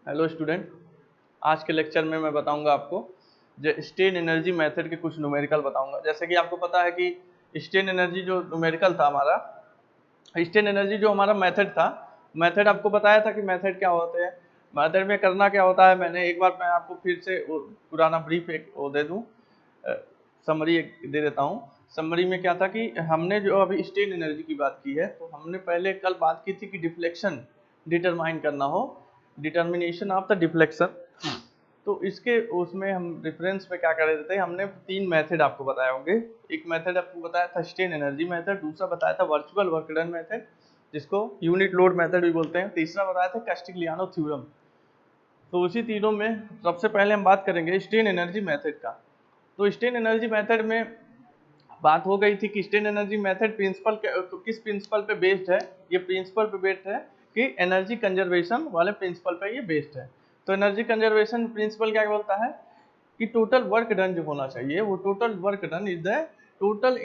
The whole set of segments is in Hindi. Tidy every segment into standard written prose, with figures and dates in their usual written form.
हेलो स्टूडेंट, आज के लेक्चर में मैं बताऊंगा आपको जो स्टेन एनर्जी मेथड के कुछ न्यूमेरिकल बताऊंगा। जैसे कि आपको पता है कि स्टेन एनर्जी जो न्यूमेरिकल था हमारा, स्टेन एनर्जी जो हमारा मेथड था, मेथड आपको बताया था कि मेथड क्या होते हैं, मेथड में करना क्या होता है। मैंने एक बार मैं आपको फिर से पुराना ब्रीफ एक वो दे दूँ, समरी दे देता हूँ। समरी में क्या था कि हमने जो अभी स्टेन एनर्जी की बात की है, तो हमने पहले कल बात की थी कि डिफ्लेक्शन डिटरमाइन करना हो, डिटर्मिनेशन ऑफ द डिफ्लेक्शन। तो इसके उसमें हम रेफरेंस में क्या कर रहे थे, हमने तीन मेथड आपको बताए होंगे। एक मेथड आपको बताया था स्टेन एनर्जी मेथड, दूसरा बताया था वर्चुअल वर्क डन मेथड जिसको यूनिट लोड मेथड भी बोलते हैं, तीसरा बताया था कास्टिग्लियानो थ्योरम। तो उसी तीनों में सबसे पहले हम बात करेंगे स्टेन एनर्जी मेथड का। तो स्टेन एनर्जी मेथड में बात हो गई थी कि स्टेन एनर्जी मेथड प्रिंसिपल किस प्रिंसिपल पे बेस्ड है। ये प्रिंसिपल पे बेस्ड है कि एनर्जी कंजर्वेशन वाले प्रिंसिपल पे ये बेस्ड है। तो एनर्जी कंजर्वेशन प्रिंसिपल क्या बोलता है कि टोटल वर्क डन जो होना चाहिए वो total work done is the total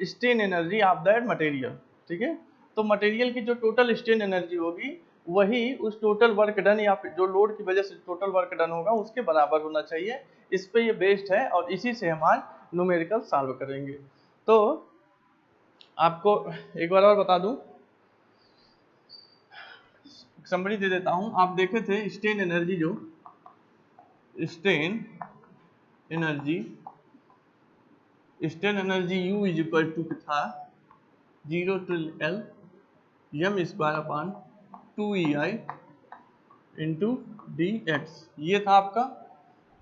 strain energy of that material. ठीक है, तो मटेरियल की जो टोटल स्टेन एनर्जी होगी वही उस टोटल वर्क डन या जो लोड की वजह से टोटल वर्क डन होगा उसके बराबर होना चाहिए। इस पे ये बेस्ड है और इसी से हम न्यूमेरिकल सॉल्व करेंगे। तो आपको एक बार और बता दूं, समरी दे देता हूं। आप देखे थे स्टेन एनर्जी, जो strain energy U is equal to था 0 to L m square upon 2EI into d x, ये था आपका।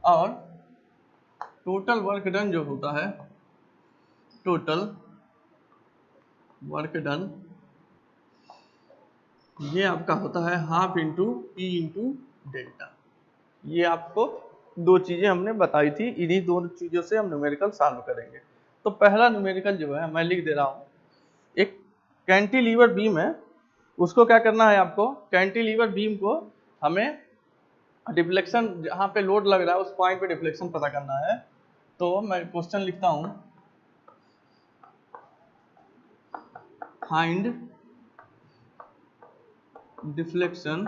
और टोटल वर्क डन जो होता है, टोटल वर्क डन ये आपका होता है half into P into delta. ये आपको दो चीजें हमने बताई थी, इन्हीं दोनों चीजों से हम न्यूमेरिकल सॉल्व करेंगे। तो पहला न्यूमेरिकल जो है मैं लिख दे रहा हूं। एक कैंटिलीवर बीम है, उसको क्या करना है आपको, कैंटिलीवर बीम को हमें डिफ्लेक्शन जहां पे लोड लग रहा है उस पॉइंट पे डिफ्लेक्शन पता करना है। तो मैं क्वेश्चन लिखता हूं, find deflection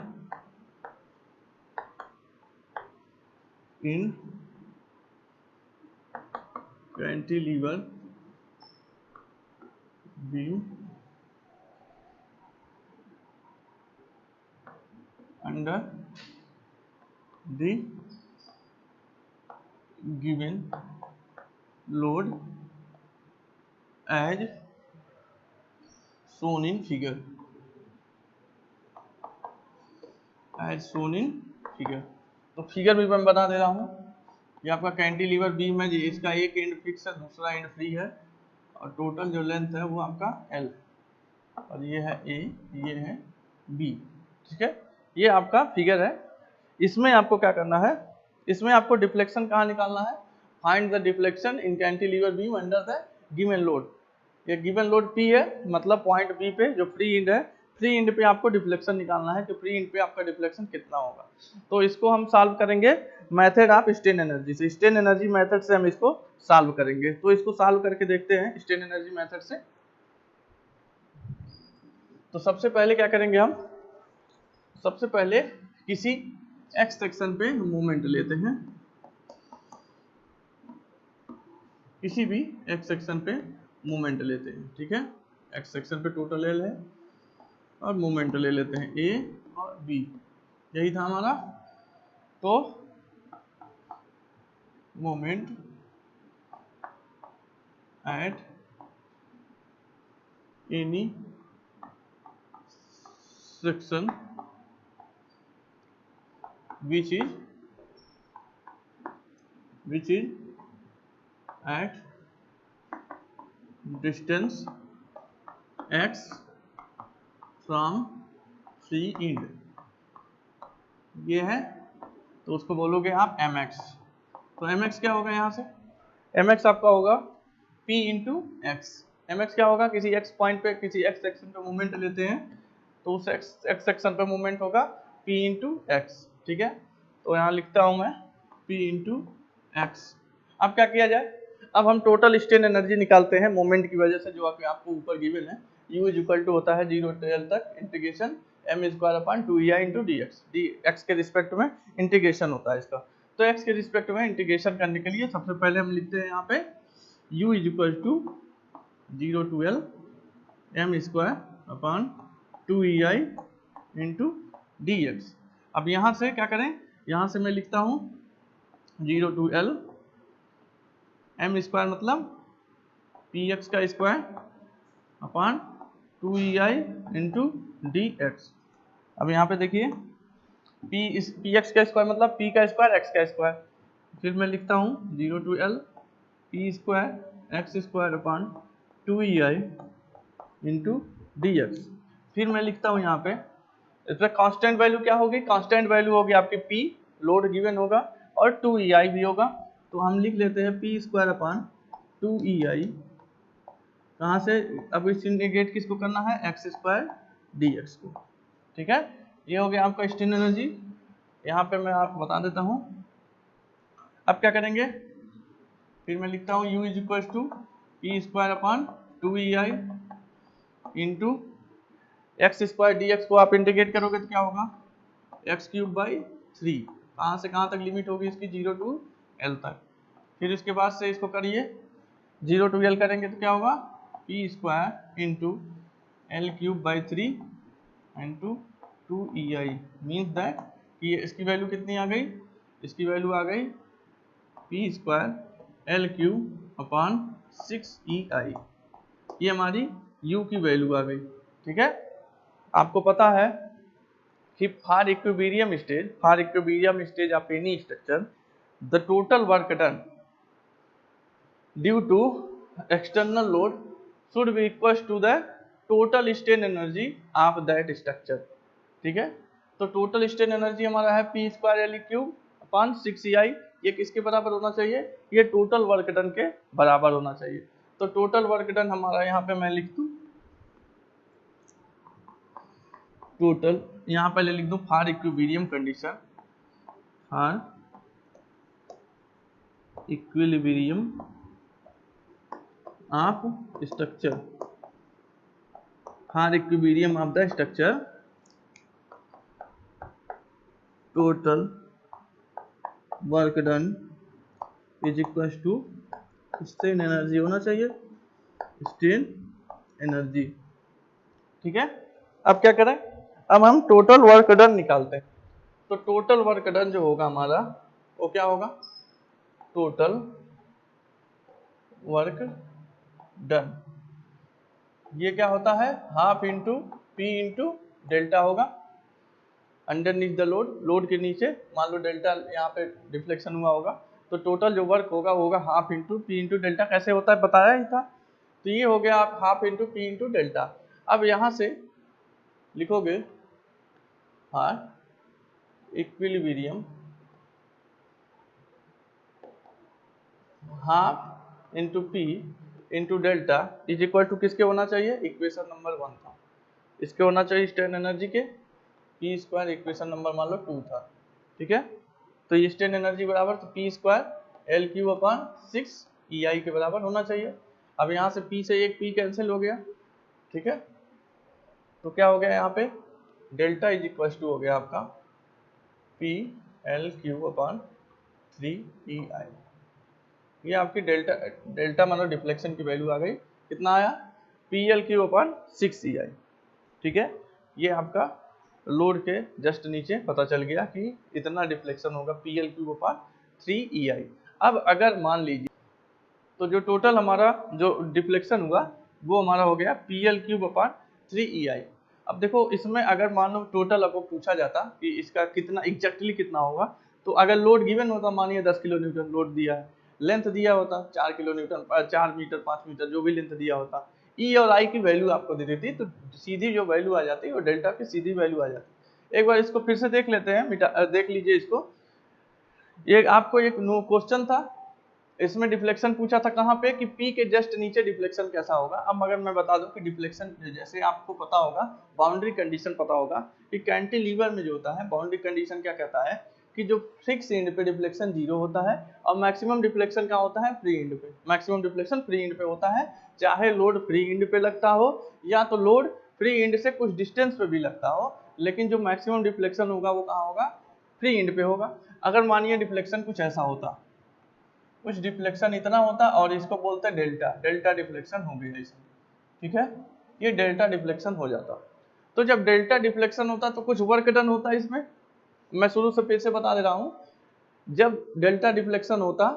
in cantilever beam under the given load as shown in figure, as shown in figure। तो फिगर भी मैं बता दे रहा हूँ। ये आपका कैंटिलीवर बीम है जी, इसका एक एंड फिक्स है, दूसरा एंड फ्री है, और टोटल जो लेंथ है वो आपका L, और ये है A, ये है B। ठीक है, ये आपका फिगर है। इसमें आपको क्या करना है, इसमें आपको डिफ्लेक्शन कहाँ निकालना है, find the deflection in cantilever beam under the given load. ये गिवन लोड P है, मतलब पॉइंट B पे जो फ्री एंड है, फ्री एंड पे आपको डिफ्लेक्शन निकालना है कि फ्री एंड पे आपका डिफ्लेक्शन कितना होगा। तो इसको हम सॉल्व करेंगे मेथड ऑफ स्टेन एनर्जी से, स्टेन एनर्जी मेथड से हम इसको सॉल्व करेंगे। तो इसको सॉल्व करके देखते हैं स्टेन एनर्जी मेथड से। तो सबसे पहले क्या करेंगे हम, सबसे पहले किसी एक्स सेक्शन पे मूवमेंट लेते हैं, किसी भी एक्स सेक्शन पे मूवमेंट लेते हैं। ठीक है, एक्स सेक्शन पे टोटल एल है और मूवमेंट ले लेते हैं ए और बी, यही था हमारा। तो moment at any section which is at distance x from free end, ये है। तो उसको बोलोगे आप mx। तो mx क्या होगा, यहाँ से mx आपका होगा p इंटू एक्स। mx क्या होगा, किसी x पॉइंट पे किसी x सेक्शन पे मूवमेंट लेते हैं, तो उस x सेक्शन पे मूवमेंट होगा p इंटू एक्स। ठीक है, तो यहाँ लिखता हूँ मैं p इंटू एक्स। अब क्या किया जाए, अब हम टोटल स्टेन एनर्जी निकालते हैं मोमेंट की वजह से, जो आपको ऊपर गिवन है। U इज इक्वल टू होता है 0 to L तक integration M square upon 2EI into d x. D x के रिस्पेक्ट में इंटीग्रेशन होता है इसका। तो एक्स के रिस्पेक्ट में इंटीग्रेशन करने के लिए सबसे पहले हम लिखते हैं यहाँ पे u is equal to 0 to L M square upon 2EI into d x. अब यहाँ से क्या करें, यहाँ से मैं लिखता हूँ 0 to L एम स्क्वायर मतलब पी एक्स का square upon 2EI into d x. अब यहाँ पे देखिए पी एक्स का स्क्वायर मतलब पी का स्क्वायर एक्स का स्क्वायर, फिर मैं लिखता हूँ 0 to L P square x square upon 2EI into d x. फिर मैं लिखता हूँ यहाँ पे इसमें कांस्टेंट वैल्यू क्या होगी, कांस्टेंट वैल्यू होगी आपकी पी, लोड गिवन होगा और 2EI भी होगा। तो हम लिख लेते हैं पी स्क्वायर अपॉन 2EI, कहाँ से, अब इस इंटीग्रेट किसको करना है, एक्स स्क्वायर डी एक्स को। ठीक है, ये हो गया आपका स्ट्रेन एनर्जी। यहाँ पे मैं आपको बता देता हूँ अब क्या करेंगे। फिर मैं लिखता हूँ u is equal to P square upon 2EI into x square d x को आप इंटीग्रेट करोगे तो क्या होगा, एक्स क्यूब बाई 3। कहाँ से कहाँ तक लिमिट होगी इसकी, 0 to L तक। फिर उसके बाद से इसको करिए 0 to L करेंगे तो क्या होगा, P square into L cube by 3 into 2EI means that कि इसकी वैल्यू कितनी आ गई, इसकी वैल्यू आ गई P square L cube upon 6EI। ये हमारी u की वैल्यू आ गई। ठीक है, आपको पता है कि for equilibrium stage of any structure the total work done due to external load should be equals to the total strain energy of that structure। ठीक है, तो टोटल स्ट्रेन एनर्जी हमारा है P square L cube upon 6EI। ये किसके बराबर होना चाहिए, ये टोटल वर्क डन के बराबर होना चाहिए। तो टोटल वर्क डन हमारा यहाँ पे मैं लिख दूँ, टोटल यहाँ पहले लिख दूँ for equilibrium condition, for equilibrium of structure, for equilibrium of the structure total work done is equal to strain energy होना चाहिए, स्ट्रेन एनर्जी। ठीक है, अब क्या करें, अब हम टोटल वर्क डन निकालते हैं। तो टोटल वर्क डन जो होगा हमारा वो क्या होगा, टोटल वर्क डन ये क्या होता है, half into P into delta होगा अंडरनीथ द लोड, लोड के नीचे मान लो डेल्टा यहाँ पे डिफ्लेक्शन हुआ होगा, तो टोटल जो वर्क होगा वो होगा half into P into delta. कैसे होता है बताया ही था, तो ये हो गया आप half into P into delta. अब यहाँ से लिखोगे equilibrium half into P into delta is equal to किसके होना चाहिए, इक्वेशन नंबर 1 था, इसके होना चाहिए स्ट्रेन एनर्जी के, पी स्क्वायर इक्वेशन नंबर मान लो 2 था। ठीक है, तो ये स्ट्रेन एनर्जी बराबर तो P square L cube upon 6EI के बराबर होना चाहिए। अब यहाँ से पी से एक पी कैंसिल हो गया। ठीक है, तो क्या हो गया यहाँ पे, डेल्टा इज इक्वल टू हो गया आपका P L cube upon 3EI। ये आपकी डेल्टा मानो डिफ्लेक्शन की वैल्यू आ गई, कितना आया, P L cube upon 6EI। ठीक है, ये आपका लोड के जस्ट नीचे पता चल गया कि इतना डिफ्लेक्शन होगा P L cube upon 3EI। अब अगर मान लीजिए तो जो टोटल हमारा जो डिफ्लेक्शन हुआ वो हमारा हो गया P L cube upon 3EI। अब देखो इसमें अगर मान लो टोटल आपको पूछा जाता कि इसका कितना एग्जैक्टली कितना होगा, तो अगर लोड गिवन होता, मानिए 10 किलो न्यूटन लोड दिया है, लेंथ दिया होता 4 किलो न्यूटन, 4 मीटर 5 मीटर जो भी लेंथ दिया होता, ई और आई की वैल्यू आपको दे देती, तो सीधी जो वैल्यू आ जाती वो डेल्टा की सीधी वैल्यू आ जाती। एक बार इसको फिर से देख लेते हैं, देख लीजिए इसको। ये आपको एक क्वेश्चन था, इसमें डिफ्लेक्शन पूछा था कहाँ पे कि P के जस्ट नीचे डिफ्लेक्शन कैसा होगा। अब अगर मैं बता दूं कि डिफ्लेक्शन जैसे आपको पता होगा, बाउंड्री कंडीशन पता होगा कि कैंटिलीवर में जो होता है बाउंड्री कंडीशन क्या कहता है कि जो फिक्स एंड पे डिफ्लेक्शन 0 होता है और मैक्सिमम डिफ्लेक्शन क्या होता है, फ्री एंड पे। मैक्सिमम डिफ्लेक्शन फ्री एंड पे होता है, चाहे लोड फ्री एंड पे लगता हो या तो लोड फ्री एंड से कुछ डिस्टेंस पे भी लगता हो, लेकिन जो मैक्सिमम डिफ्लेक्शन होगा वो कहाँ होगा, फ्री एंड पे होगा। अगर मानिए डिफ्लेक्शन कुछ ऐसा होता, कुछ डिफ्लेक्शन इतना होता और इसको बोलते हैं डेल्टा, डेल्टा डिफ्लेक्शन हो गया इसमें, ठीक है, ये डेल्टा डिफ्लेक्शन हो जाता। तो जब डेल्टा डिफ्लेक्शन होता तो कुछ वर्क डन होता है इसमें, मैं शुरू से फिर से बता दे रहा हूँ, जब डेल्टा डिफ्लेक्शन होता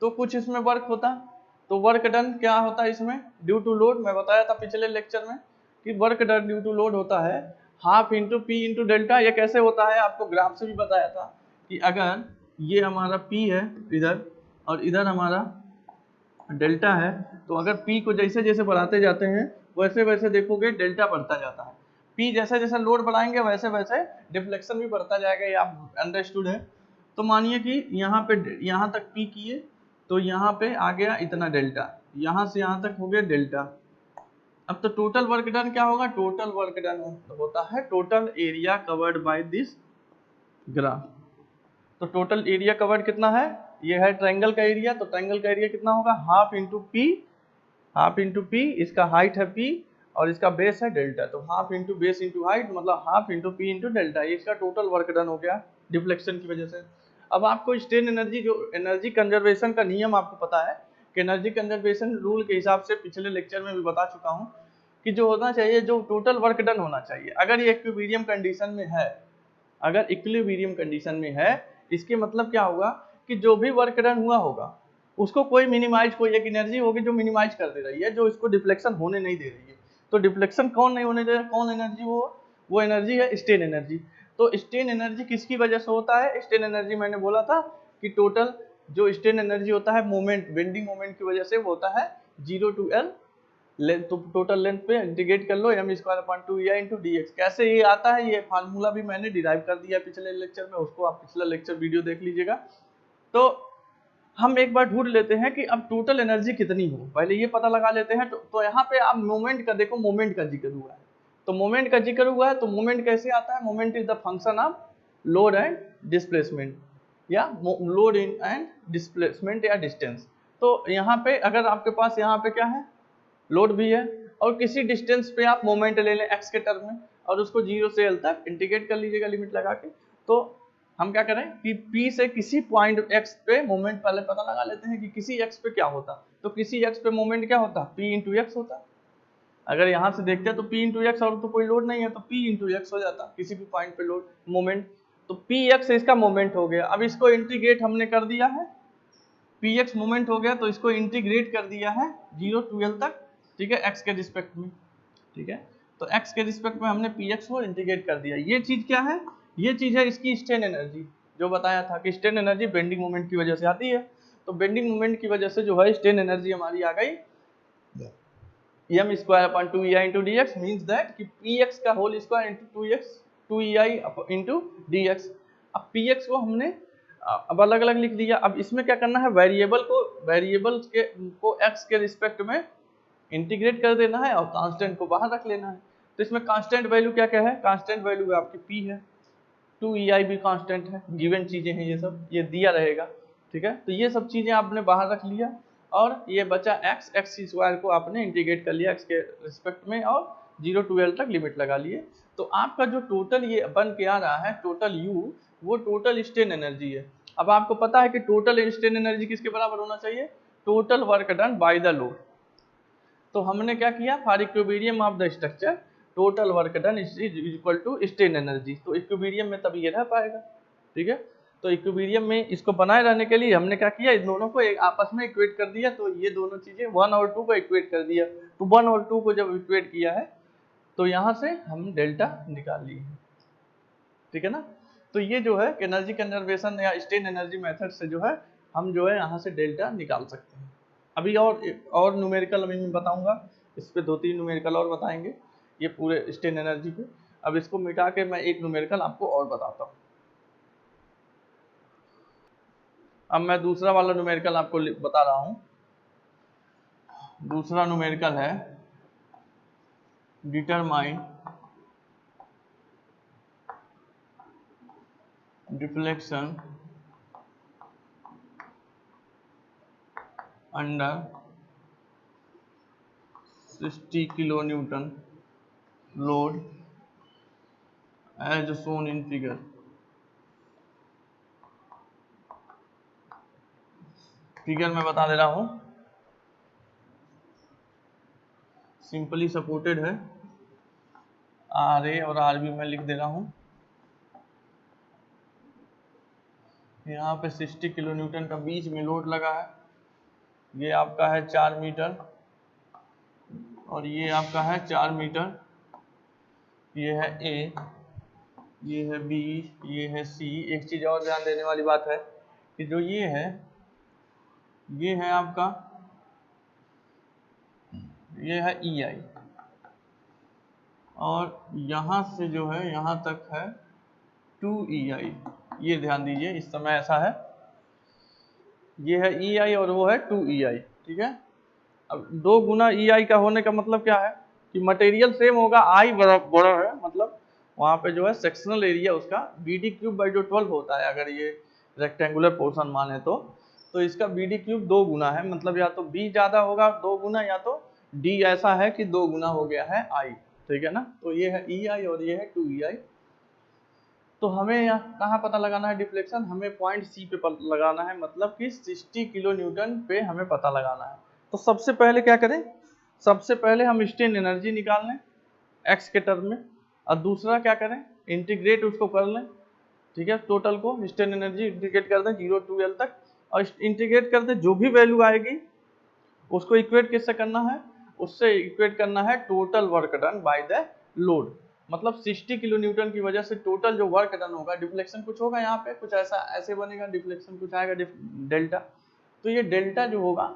तो कुछ इसमें वर्क होता, तो वर्क डन क्या होता है इसमें, ड्यू टू लोड, मैं बताया था पिछले लेक्चर में कि work done due to load होता है half into P into delta. ये कैसे होता है आपको ग्राफ से भी बताया था कि अगर ये हमारा पी है इधर और इधर हमारा डेल्टा है, तो अगर पी को जैसे जैसे बढ़ाते जाते हैं वैसे वैसे देखोगे डेल्टा बढ़ता जाता है, पी जैसे जैसे लोड बढ़ाएंगे वैसे वैसे डिफ्लेक्शन भी बढ़ता जाएगा, ये आप अंडरस्टूड है। तो मानिए कि यहाँ पे यहाँ तक पी किए तो यहाँ पे आ गया इतना डेल्टा, यहाँ से यहाँ तक हो गया डेल्टा। अब तो टोटल वर्क डन क्या होगा, टोटल वर्क डन होता है total area covered by this graph. तो टोटल एरिया कवर्ड कितना है, ये है ट्रायंगल का एरिया, तो ट्रायंगल का एरिया कितना होगा, half into P, half into P, इसका हाइट है पी और इसका बेस है डेल्टा, तो half into base into height मतलब half into P into delta, ये इसका टोटल वर्क डन हो गया डिफ्लेक्शन की वजह से। अब आपको स्ट्रेन एनर्जी, जो एनर्जी कंजर्वेशन का नियम आपको पता है कि एनर्जी कंजर्वेशन रूल के हिसाब से पिछले लेक्चर में भी बता चुका हूँ कि जो होना चाहिए, जो टोटल वर्क डन होना चाहिए, अगर ये इक्विलिब्रियम कंडीशन में है, अगर इक्विलिब्रियम कंडीशन में है, इसके मतलब क्या होगा कि जो भी वर्क डन हुआ होगा उसको कोई मिनिमाइज, कोई एक एनर्जी होगी जो मिनिमाइज कर दे रही है, जो इसको डिफ्लेक्शन होने नहीं दे रही है। तो डिफ्लेक्शन कौन नहीं होने दे रहा, कौन एनर्जी, वो एनर्जी है स्ट्रेन एनर्जी। तो स्ट्रेन एनर्जी किसकी वजह से होता है, स्ट्रेन एनर्जी मैंने बोला था कि टोटल जो स्ट्रेन एनर्जी होता है मोमेंट, बेंडिंग मोमेंट की वजह से वो होता है 0 to L लेंथ, तो टोटल लेंथ पे इंटीग्रेट कर लो m²/2 कैसे ये आता है, ये फार्मूला भी मैंने डिराइव कर दिया पिछले लेक्चर में, उसको आप पिछला लेक्चर वीडियो देख लीजिएगा। तो हम एक बार ढूंढ लेते हैं कि अब टोटल एनर्जी कितनी हो, पहले ये पता लगा लेते हैं। तो यहाँ पे आप मोमेंट का देखो, मोमेंट का जिक्र हुआ है, तो मोमेंट का जिक्र हुआ है, तो मोमेंट कैसे आता है, moment is the function of load and displacement, या लोड इन एंड डिस्प्लेसमेंट या डिस्टेंस। तो यहाँ पे अगर आपके पास यहाँ पे क्या है, लोड भी है और किसी डिस्टेंस पे आप मोमेंट ले लें x के टर्म में और उसको 0 से L तक इंटीग्रेट कर लीजिएगा लिमिट लगा के। तो हम क्या करें कि P से किसी पॉइंट x पे मोमेंट पहले पता लगा लेते हैं कि किसी x पे क्या होता, तो किसी x पे मोमेंट क्या होता, P इंटू एक्स होता। अगर यहाँ से देखते हैं तो P इंटू एक्स, और तो कोई लोड नहीं है तो P इंटू एक्स हो जाता किसी भी पॉइंट पे लोड मोमेंट, तो पी एक्स इसका मोमेंट हो गया। अब इसको इंटीग्रेट हमने कर दिया है, पी एक्स मोमेंट हो गया तो इसको इंटीग्रेट कर दिया है 0 to L तक, ठीक है, x के रिस्पेक्ट में, ठीक है। तो x के रिस्पेक्ट में हमने px को इंटीग्रेट कर दिया। ये चीज क्या है, ये चीज है इसकी स्ट्रेन एनर्जी, जो बताया था कि स्ट्रेन एनर्जी बेंडिंग मोमेंट की वजह से आती है। तो बेंडिंग मोमेंट की वजह से जो है स्ट्रेन एनर्जी हमारी आ गई m²/2ei into dx means that कि px का whole square into 2ei into dx। अब px को हमने अब अलग अलग लिख दिया। अब इसमें क्या करना है, वेरिएबल्स को x के रिस्पेक्ट में इंटीग्रेट कर देना है और कांस्टेंट को बाहर रख लेना है। तो इसमें कांस्टेंट वैल्यू क्या क्या है, कांस्टेंट वैल्यू आपकी p है, 2ei भी कांस्टेंट है, गिवन चीजें हैं ये सब, ये दिया रहेगा, ठीक है। तो ये सब चीजें आपने बाहर रख लिया और ये बचा x स्क्वायर को आपने इंटीग्रेट कर लिया x के रिस्पेक्ट में और 0 to L तक लिमिट लगा लिए। तो आपका जो टोटल ये बन के आ रहा है टोटल U, वो टोटल स्ट्रेन एनर्जी है। अब आपको पता है कि टोटल स्ट्रेन एनर्जी किसके बराबर होना चाहिए, total work done by the load. तो हमने क्या किया, for equilibrium of the structure total work done is equal to strain energy. तो इक्विलिब्रियम में तब ये रह पाएगा, ठीक है। तो इक्विलिब्रियम में इसको बनाए रहने के लिए हमने क्या किया, इन दोनों को एक आपस में इक्वेट कर दिया। तो ये दोनों चीजें 1 और 2 को इक्वेट कर दिया। तो 1 और 2 को जब इक्वेट किया है तो यहाँ से हम डेल्टा निकाल लिए, ठीक है ना। तो ये जो है एनर्जी कंजर्वेशन या स्ट्रेन एनर्जी मेथड से जो है हम जो है यहाँ से डेल्टा निकाल सकते हैं। अभी और न्यूमेरिकल अभी मैं बताऊंगा, इस पे 2-3 न्यूमेरिकल और बताएंगे ये पूरे स्ट्रेन एनर्जी पे। अब इसको मिटा के मैं एक न्यूमेरिकल आपको और बताता हूँ। अब मैं दूसरा वाला न्यूमेरिकल आपको बता रहा हूँ। दूसरा न्यूमेरिकल है determine deflection under 60 kilo newton load as shown in figure. Figure में बता दे रहा हूं, सिंपली सपोर्टेड है, आर ए और आर बी में लिख दे रहा हूं। यहाँ पे 60 किलो न्यूटन का बीच में लोड लगा है, ये आपका है 4 मीटर और ये आपका है 4 मीटर, ये है ए, ये है बी, ये है सी। एक चीज और ध्यान देने वाली बात है कि जो ये है आपका, ये है ई आई और यहाँ से जो है यहाँ तक है 2EI। ये ध्यान दीजिए, इस समय ऐसा है, ये है EI और वो है 2EI, ठीक है। अब 2 गुना EI का होने का मतलब क्या है कि मटेरियल सेम होगा, I बड़ा है, मतलब वहाँ पे जो है सेक्शनल एरिया उसका BD³/12 होता है, अगर ये रेक्टेंगुलर पोर्शन माने तो इसका BD³ 2 गुना है, मतलब या तो B ज़्यादा होगा 2 गुना, या तो D ऐसा है कि 2 गुना हो गया है I, ठीक है ना। तो ये है EI और ये है 2EI। तो हमें यहाँ कहाँ पता लगाना है डिफ्लेक्शन, हमें पॉइंट सी पे लगाना है, मतलब कि 60 किलो न्यूटन पे हमें पता लगाना है। तो सबसे पहले क्या करें, सबसे पहले हम स्ट्रेन एनर्जी निकाल लें एक्स के टर्म में, और दूसरा क्या करें, इंटीग्रेट उसको कर लें, ठीक है। टोटल को स्ट्रेन एनर्जी इंटीग्रेट कर दें 0 to L तक, और इंटीग्रेट कर दें, जो भी वैल्यू आएगी उसको इक्वेट किससे करना है, उससे इक्वेट करना है total work done by the load. मतलब 60 किलो न्यूटन की वजह से टोटल जो वर्क डन होगा, डिफ्लेक्शन कुछ होगा यहाँ पे, कुछ ऐसा ऐसे बनेगा, डिफ्लेक्शन कुछ आएगा डेल्टा। तो ये डेल्टा जो होगा,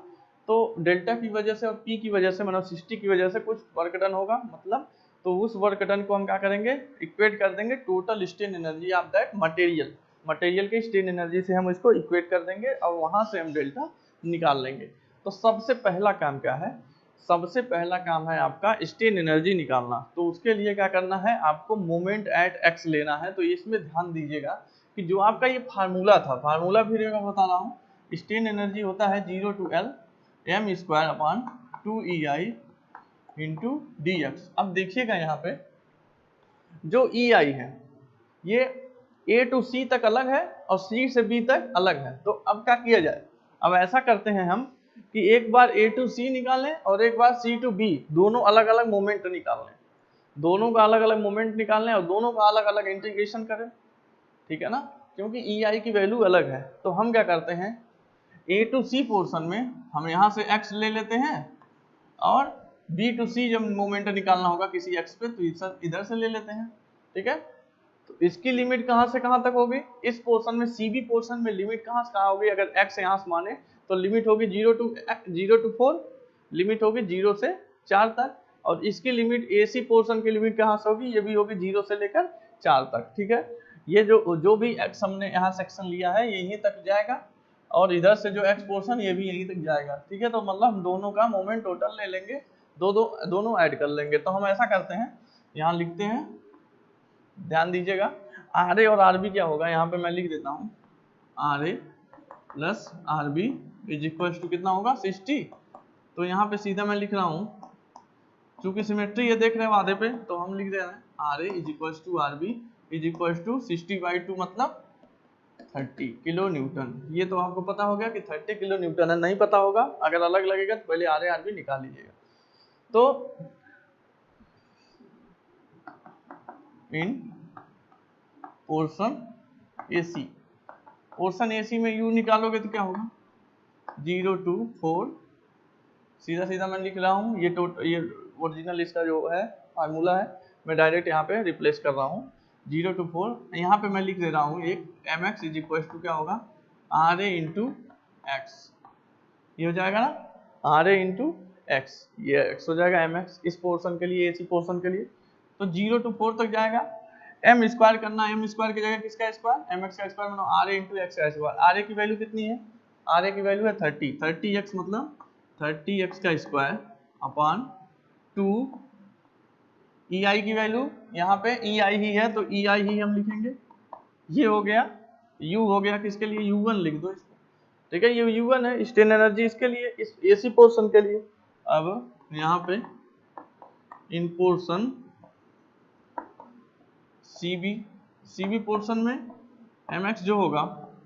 तो डेल्टा की वजह से और पी की वजह से, मतलब 60 की वजह से कुछ वर्क डन होगा, मतलब तो उस वर्क डन को हम क्या करेंगे, इक्वेट कर देंगे total strain energy of that material के स्ट्रेन एनर्जी से हम इसको इक्वेट कर देंगे और वहां से हम डेल्टा निकाल लेंगे। तो सबसे पहला काम क्या है, सबसे पहला काम है आपका स्ट्रेन एनर्जी निकालना। तो उसके लिए क्या करना है, आपको मोमेंट एट एक्स लेना है। तो इसमें ध्यान दीजिएगा कि जो आपका ये फार्मूला था, फार्मूला फिर मैं बता रहा हूँ, स्ट्रेन एनर्जी होता है 0 to L m²/2EI into dx। अब देखिएगा यहाँ पे जो EI है ये A to C तक अलग है और C से B तक अलग है। तो अब क्या किया जाए, अब ऐसा करते हैं हम कि एक बार A to C निकालें और एक बार C to B, दोनों अलग अलग मोमेंट निकाल लें, दोनों का अलग अलग मोमेंट निकाल लें और दोनों का अलग अलग इंटीग्रेशन करें, ठीक है ना, क्योंकि EI की वैल्यू अलग है। तो हम क्या करते हैं, A to C पोर्शन में हम यहाँ से x ले लेते हैं और B to C जब मोमेंट निकालना होगा किसी x पे तो इधर से ले लेते हैं, ठीक है। तो इसकी लिमिट कहाँ से कहाँ तक होगी, इस पोर्शन में CB पोर्शन में लिमिट कहाँ से कहाँ होगी, अगर x यहाँ से माने तो लिमिट होगी 0 to 4, लिमिट होगी 0 से 4 तक, और इसकी लिमिट AC पोर्शन की लिमिट कहाँ से होगी, ये भी होगी 0 से लेकर 4 तक, ठीक है। ये जो भी x हमने यहाँ सेक्शन लिया है ये यहीं तक जाएगा, और इधर से जो x पोर्शन ये भी यहीं तक जाएगा, ठीक है। तो मतलब हम दोनों का मोमेंट टोटल ले लेंगे, दोनों ऐड कर लेंगे। तो हम ऐसा करते हैं, यहाँ लिखते हैं, ध्यान दीजिएगा, आर ए और आर बी क्या होगा, यहाँ पे मैं लिख देता हूँ, R A plus R B is equal to कितना होगा 60। तो यहाँ पे सीधा मैं लिख रहा हूँ, चूंकि सिमेट्री ये देख रहे हैं वादे पे, तो हम लिख रहे हैं R A is equal to R B is equal to 60/2 मतलब 30 किलो न्यूटन। ये तो आपको पता हो गया कि 30 किलो न्यूटन है, नहीं पता होगा, अगर अलग लगेगा तो पहले आर ए आर बी निकाल लीजिएगा। तो इन पोर्शन AC, पोर्शन AC में U निकालोगे तो क्या होगा 0 to 4, सीधा सीधा मैं लिख रहा हूँ, ये ओरिजिनल इसका जो है फार्मूला है, मैं डायरेक्ट यहाँ पे रिप्लेस कर रहा हूँ 0 to 4। यहाँ पे मैं लिख दे रहा हूँ एक mx इज इक्वल टू क्या होगा आर ए इंटू एक्स, ये हो जाएगा ना आर ए इंटू एक्स, ये x हो जाएगा mx इस पोर्शन के लिए, AC पोर्शन के लिए। तो 0 to 4 तक जाएगा, m स्क्वायर करना, m स्क्वायर की जगह किसका स्क्वायर, mx का स्क्वायर मतलब आर ए इंटू एक्स का स्क्वायर। आर ए की वैल्यू कितनी है, आर ए की वैल्यू है 30x मतलब 30x का स्क्वायर अपॉन 2, EI की वैल्यू यहाँ पे EI ही है तो EI ही हम लिखेंगे, ये हो गया, U हो गया किसके लिए, U1 लिख दो इसको, ठीक है। ये U1 है स्ट्रेन एनर्जी इसके लिए, इस AC पोर्शन के लिए। अब यहाँ पे इन पोर्शन सी बी पोर्शन में mx जो होगा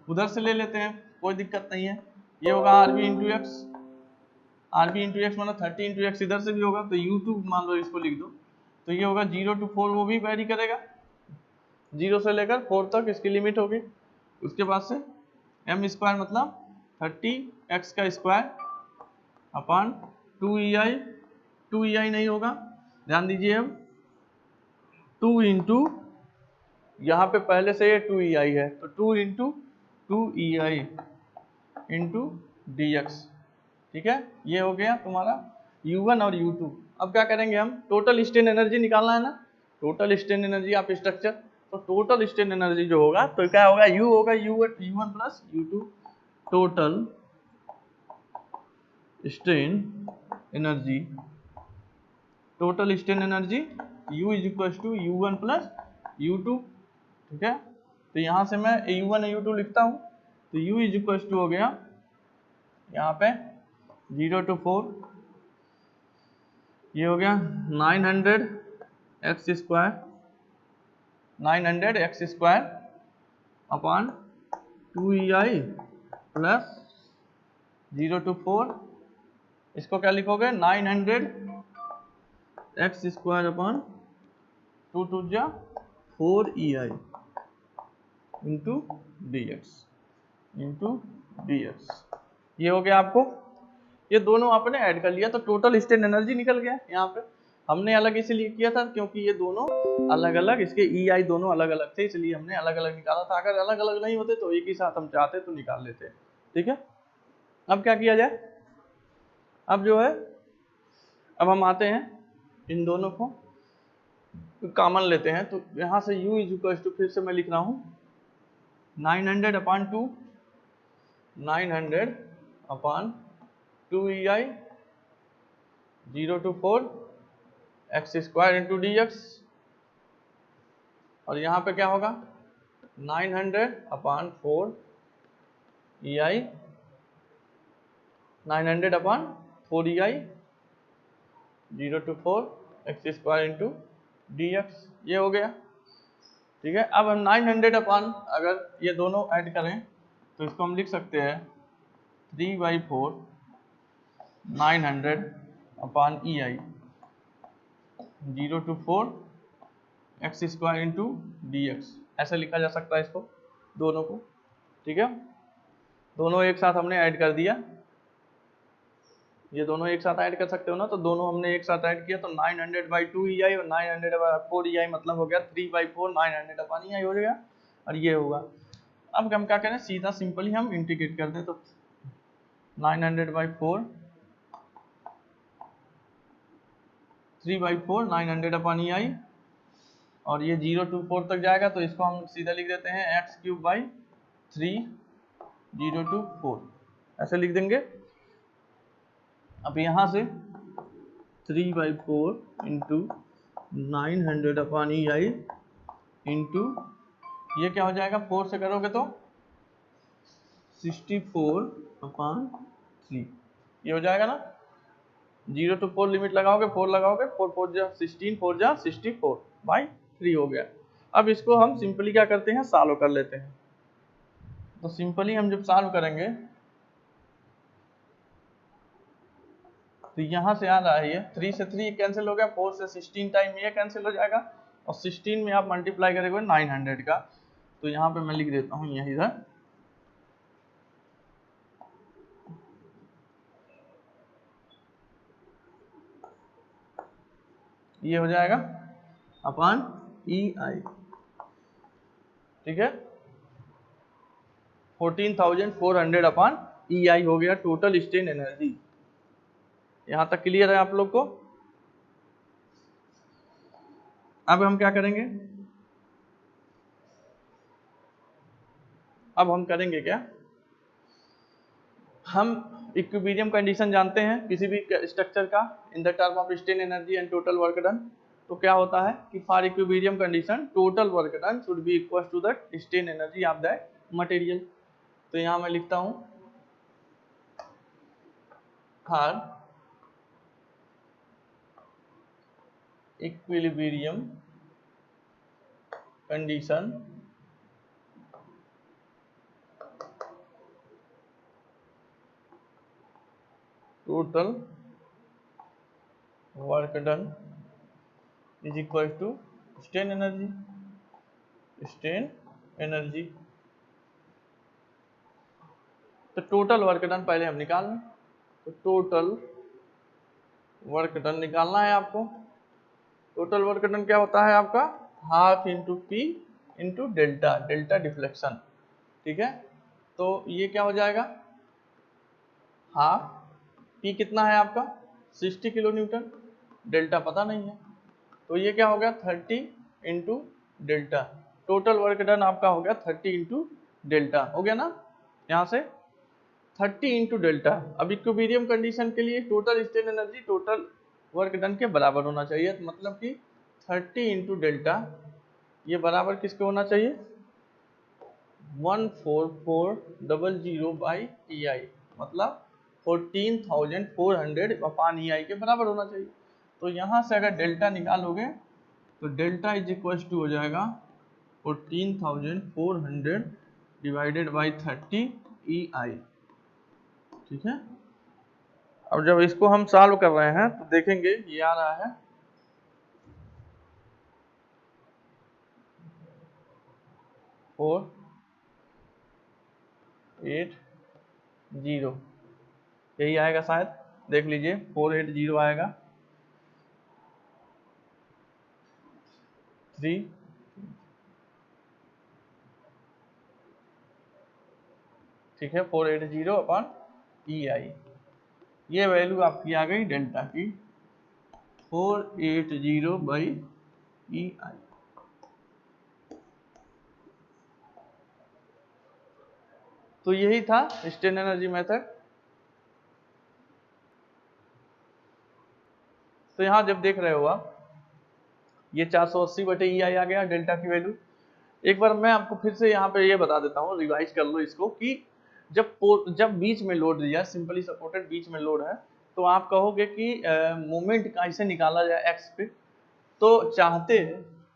उधर से ले लेते हैं, कोई दिक्कत नहीं है। ये होगा RB into x, RB into x मतलब 30 इंटू एक्स इधर से भी होगा, तो u2 मान लो इसको लिख दो, तो ये होगा 0 to 4, वो भी वेरी करेगा 0 से लेकर 4 तक इसकी लिमिट होगी। उसके बाद से m स्क्वायर मतलब 30x का स्क्वायर अपॉन 2ei, 2ei नहीं होगा, ध्यान दीजिए। अब 2 इंटू यहाँ पे पहले से ये 2ei है, तो 2 into 2ei into d x, ठीक है। ये हो गया तुम्हारा U1 और U2। अब क्या करेंगे हम, टोटल स्ट्रेन एनर्जी निकालना है ना, total strain energy of structure, तो टोटल स्ट्रेन एनर्जी जो होगा तो क्या होगा, U होगा U1 plus U2, total strain energy, total strain energy U is equal to U1 plus U2, ठीक है। तो यहाँ से मैं U1 और U2 लिखता हूँ, तो U इज इक्वल टू हो गया यहाँ पे 0 to 4, ये हो गया 900x square, 900x square upon 2ei plus 0 to 4, इसको क्या लिखोगे 900x स्क्वायर अपॉन 2 2 जा 4ei इंटू डी एक्स, ये हो गया आपको। ये दोनों आपने ऐड कर लिया तो टोटल स्ट्रेन एनर्जी निकल गया। यहाँ पे हमने अलग इसलिए किया था क्योंकि ये दोनों अलग अलग, इसके EI दोनों अलग अलग थे, इसलिए हमने अलग अलग निकाला था। अगर अलग अलग नहीं होते तो एक ही साथ हम चाहते तो निकाल लेते, ठीक है। अब क्या किया जाए, अब जो है, अब हम आते हैं इन दोनों को कॉमन लेते हैं, तो यहाँ से U इज इक्वल टू, फिर से मैं लिख रहा हूँ 900 upon 2, 900 upon 2ei 0 to 4 x square into d x, और यहाँ पे क्या होगा 900 upon 4 ei, 900 upon 4 ei 0 to 4 x square into d x, ये हो गया, ठीक है। अब हम 900 अपॉन, अगर ये दोनों ऐड करें तो इसको हम लिख सकते हैं 3/4 900 upon ei 0 to 4 x square into d x, ऐसे लिखा जा सकता है इसको दोनों को, ठीक है। दोनों एक साथ हमने ऐड कर दिया, ये दोनों एक साथ ऐड कर सकते हो ना, तो दोनों हमने एक साथ ऐड किया, तो 900/2 ei और 900/4 ei मतलब हो गया 3/4 900 अपॉन ei हो गया, और ये होगा। अब हम क्या करें, सीधा सिंपली हम इंटीग्रेट कर दें, तो 900/4 3/4 900 अपॉन ei, और ये 0 to 4 तक जाएगा, तो इसको हम सीधा लिख देते हैं x³ 0 to 4, ऐसे लिख देंगे। अब यहाँ से 3/4 इंटू 900 अपॉन ei इंटू, ये क्या हो जाएगा, 4 से करोगे तो 64 अपॉन 3, ये हो जाएगा ना। 0 to 4 लिमिट लगाओगे, 4 लगाओगे, 4 4 जा 16, 4 जा 64/3 हो गया। अब इसको हम सिंपली क्या करते हैं, सॉल्व कर लेते हैं। तो सिंपली हम जब सॉल्व करेंगे तो यहाँ से आ रहा है, ये 3 से 3 कैंसिल हो गया, 4 से 16 टाइम ये कैंसिल हो जाएगा, और 16 में आप मल्टीप्लाई करेंगे 900 का, तो यहाँ पे मैं लिख देता हूँ यहीं इधर, ये हो जाएगा अपॉन ei, ठीक है। 14,400 अपॉन ei हो गया टोटल स्ट्रेन एनर्जी। यहां तक क्लियर है आप लोग को। अब हम क्या करेंगे, अब हम करेंगे क्या, हम इक्विलिब्रियम कंडीशन जानते हैं किसी भी स्ट्रक्चर का in the term of strain energy and total work done. तो क्या होता है कि for equilibrium condition total work done should be equal to the strain energy of that material. तो यहाँ मैं लिखता हूँ for equilibrium condition total work done is equal to strain energy. Strain energy तो टोटल वर्क डन पहले हम निकाल लें। तो टोटल वर्क डन निकालना है आपको। टोटल वर्क डन क्या होता है आपका, half into P into delta, delta deflection. ठीक है, तो ये क्या हो जाएगा, हाफ पी कितना है आपका 60 किलो न्यूटन, डेल्टा पता नहीं है, तो ये क्या हो गया 30 into delta. Total work done आपका हो गया 30 इंटू डेल्टा, हो गया ना, यहाँ से 30 इंटू डेल्टा। अब इक्विलिब्रियम कंडीशन के लिए total strain energy total work done के बराबर होना चाहिए, तो मतलब कि 30 इंटू डेल्टा ये बराबर किसके होना चाहिए 14400 बाई ई आई, मतलब 14,400 अपान ई आई के बराबर होना चाहिए। तो यहाँ से अगर डेल्टा निकालोगे तो डेल्टा इज इक्वल टू हो जाएगा 14,400 डिवाइडेड बाई 30 ई आई। ठीक है, अब जब इसको हम सॉल्व कर रहे हैं तो देखेंगे ये आ रहा है 480, यही आएगा शायद, देख लीजिए 480 आएगा 3, ठीक है 480 अपॉन ई आई, ये वैल्यू आपकी आ गई डेल्टा की 480 बाई ई आई। तो यही था स्ट्रेन एनर्जी मेथड। तो यहाँ जब देख रहे हो आप ये 480 बटे ई आई आ गया डेल्टा की वैल्यू। एक बार मैं आपको फिर से यहाँ पे ये बता देता हूँ, रिवाइज कर लो इसको, कि जब बीच में लोड दिया, सिंपली सपोर्टेड बीच में लोड है, तो आप कहोगे कि मोमेंट कैसे निकाला जाए एक्स पे। तो चाहते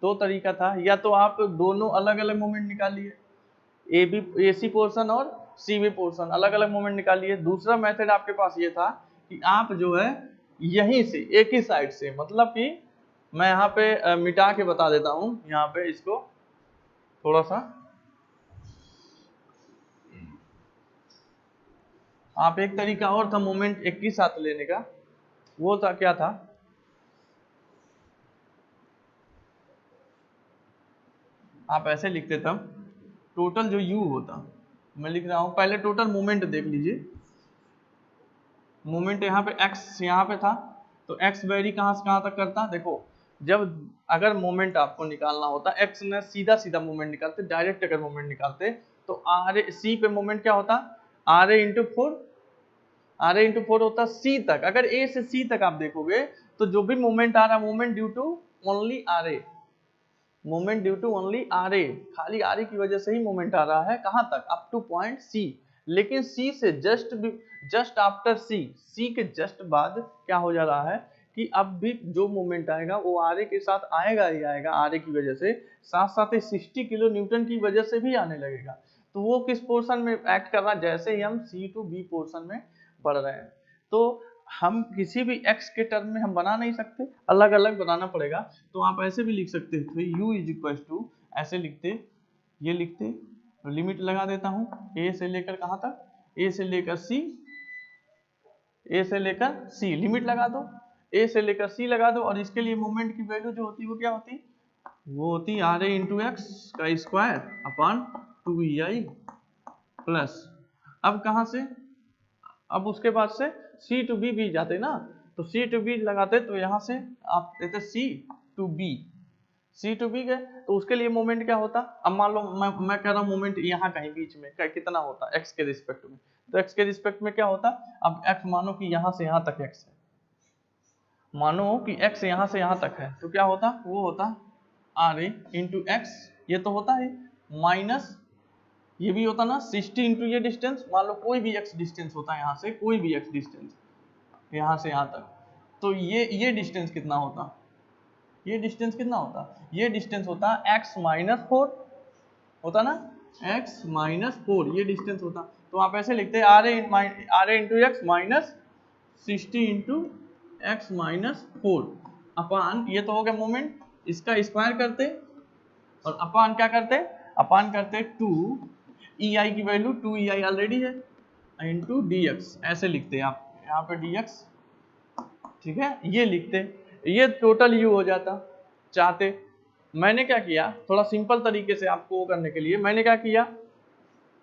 दो तरीका था, या तो आप दोनों अलग अलग मोमेंट निकालिए, ए बी एसी पोर्शन और सी बी पोर्शन अलग अलग मोमेंट निकालिए। दूसरा मेथड आपके पास ये था कि आप जो है यहीं से एक ही साइड से, मतलब कि मैं यहाँ पे मिटा के बता देता हूँ, यहाँ पे इसको थोड़ा सा, आप एक तरीका और था मोमेंट एक ही साथ लेने का, वो था क्या था, आप ऐसे लिखते तब टोटल जो u होता, मैं लिख रहा हूं पहले टोटल मोमेंट देख लीजिए, मोमेंट यहाँ पे x यहाँ पे था, तो x वेरी कहाँ से कहाँ तक करता, देखो जब अगर मोमेंट आपको निकालना होता, x ने सीधा सीधा मोमेंट निकालते, डायरेक्ट अगर मोमेंट निकालते, तो आर सी पे मोमेंट क्या होता, आर ए इंटू फोर होता सी तक। अगर ए से सी तक आप देखोगे तो जो भी मोमेंट आ रहा है, moment due to only R A, moment due to only R A, खाली आर ए की वजह से ही मोमेंट आ रहा है, कहां तक, अप टू पॉइंट सी। लेकिन सी से जस्ट आफ्टर सी के जस्ट बाद क्या हो जा रहा है कि अब भी जो मोमेंट आएगा वो आर ए के साथ आएगा ही आएगा, आर ए की वजह से, साथ साथ ही 60 किलो न्यूटन की वजह से भी आने लगेगा। तो वो किस पोर्शन में एक्ट कर रहा है, जैसे ही हम सी टू बी पोर्शन में बढ़ रहे हैं, तो हम किसी भी x के टर्म में हम बना नहीं सकते, अलग अलग बनाना पड़ेगा। तो आप ऐसे भी लिख सकते थे, u इज इक्वल टू, ऐसे लिखते, ये लिखते, लिमिट लगा देता हूँ a से लेकर कहाँ तक, a से लेकर c, लिमिट लगा दो, a से लेकर c लगा दो, और इसके लिए मोमेंट की वैल्यू जो होती है वो क्या होती, वो होती आर ए इंटू एक्स का स्क्वायर अपॉन 2ei प्लस, अब कहाँ से, अब उसके बाद से सी टू बी भी जाते ना, तो सी टू बी लगाते, तो यहाँ से आप देते सी टू बी गए, तो उसके लिए मोमेंट क्या होता, अब मान लो मैं कह रहा हूँ मोमेंट यहाँ कहीं बीच में कितना होता एक्स के रिस्पेक्ट में, तो एक्स के रिस्पेक्ट में क्या होता, अब एक्स मानो कि यहाँ से यहाँ तक एक्स है, मानो कि एक्स यहाँ से यहाँ तक है, तो क्या होता, वो होता आर ए इंटू एक्स, ये तो होता है माइनस, ये भी होता ना 60 इंटू ये डिस्टेंस, मान लो कोई भी x डिस्टेंस होता है, यहाँ से कोई भी x डिस्टेंस यहाँ से यहाँ तक, तो ये डिस्टेंस कितना होता, ये डिस्टेंस कितना होता, ये डिस्टेंस होता x माइनस 4 होता ना, x माइनस 4 ये डिस्टेंस होता। तो आप ऐसे लिखते हैं R A into x minus 60 into x minus 4 upon, ये तो हो गया मोमेंट, इसका स्क्वायर करते और अपान क्या करते, अपान करते 2 ई आई की वैल्यू 2 ई आई ऑलरेडी है इंटू डी एक्स, ऐसे लिखते हैं आप यहाँ पे डी एक्स, ठीक है, ये लिखते, ये टोटल यू हो जाता। चाहते मैंने क्या किया, थोड़ा सिंपल तरीके से आपको वो करने के लिए मैंने क्या किया,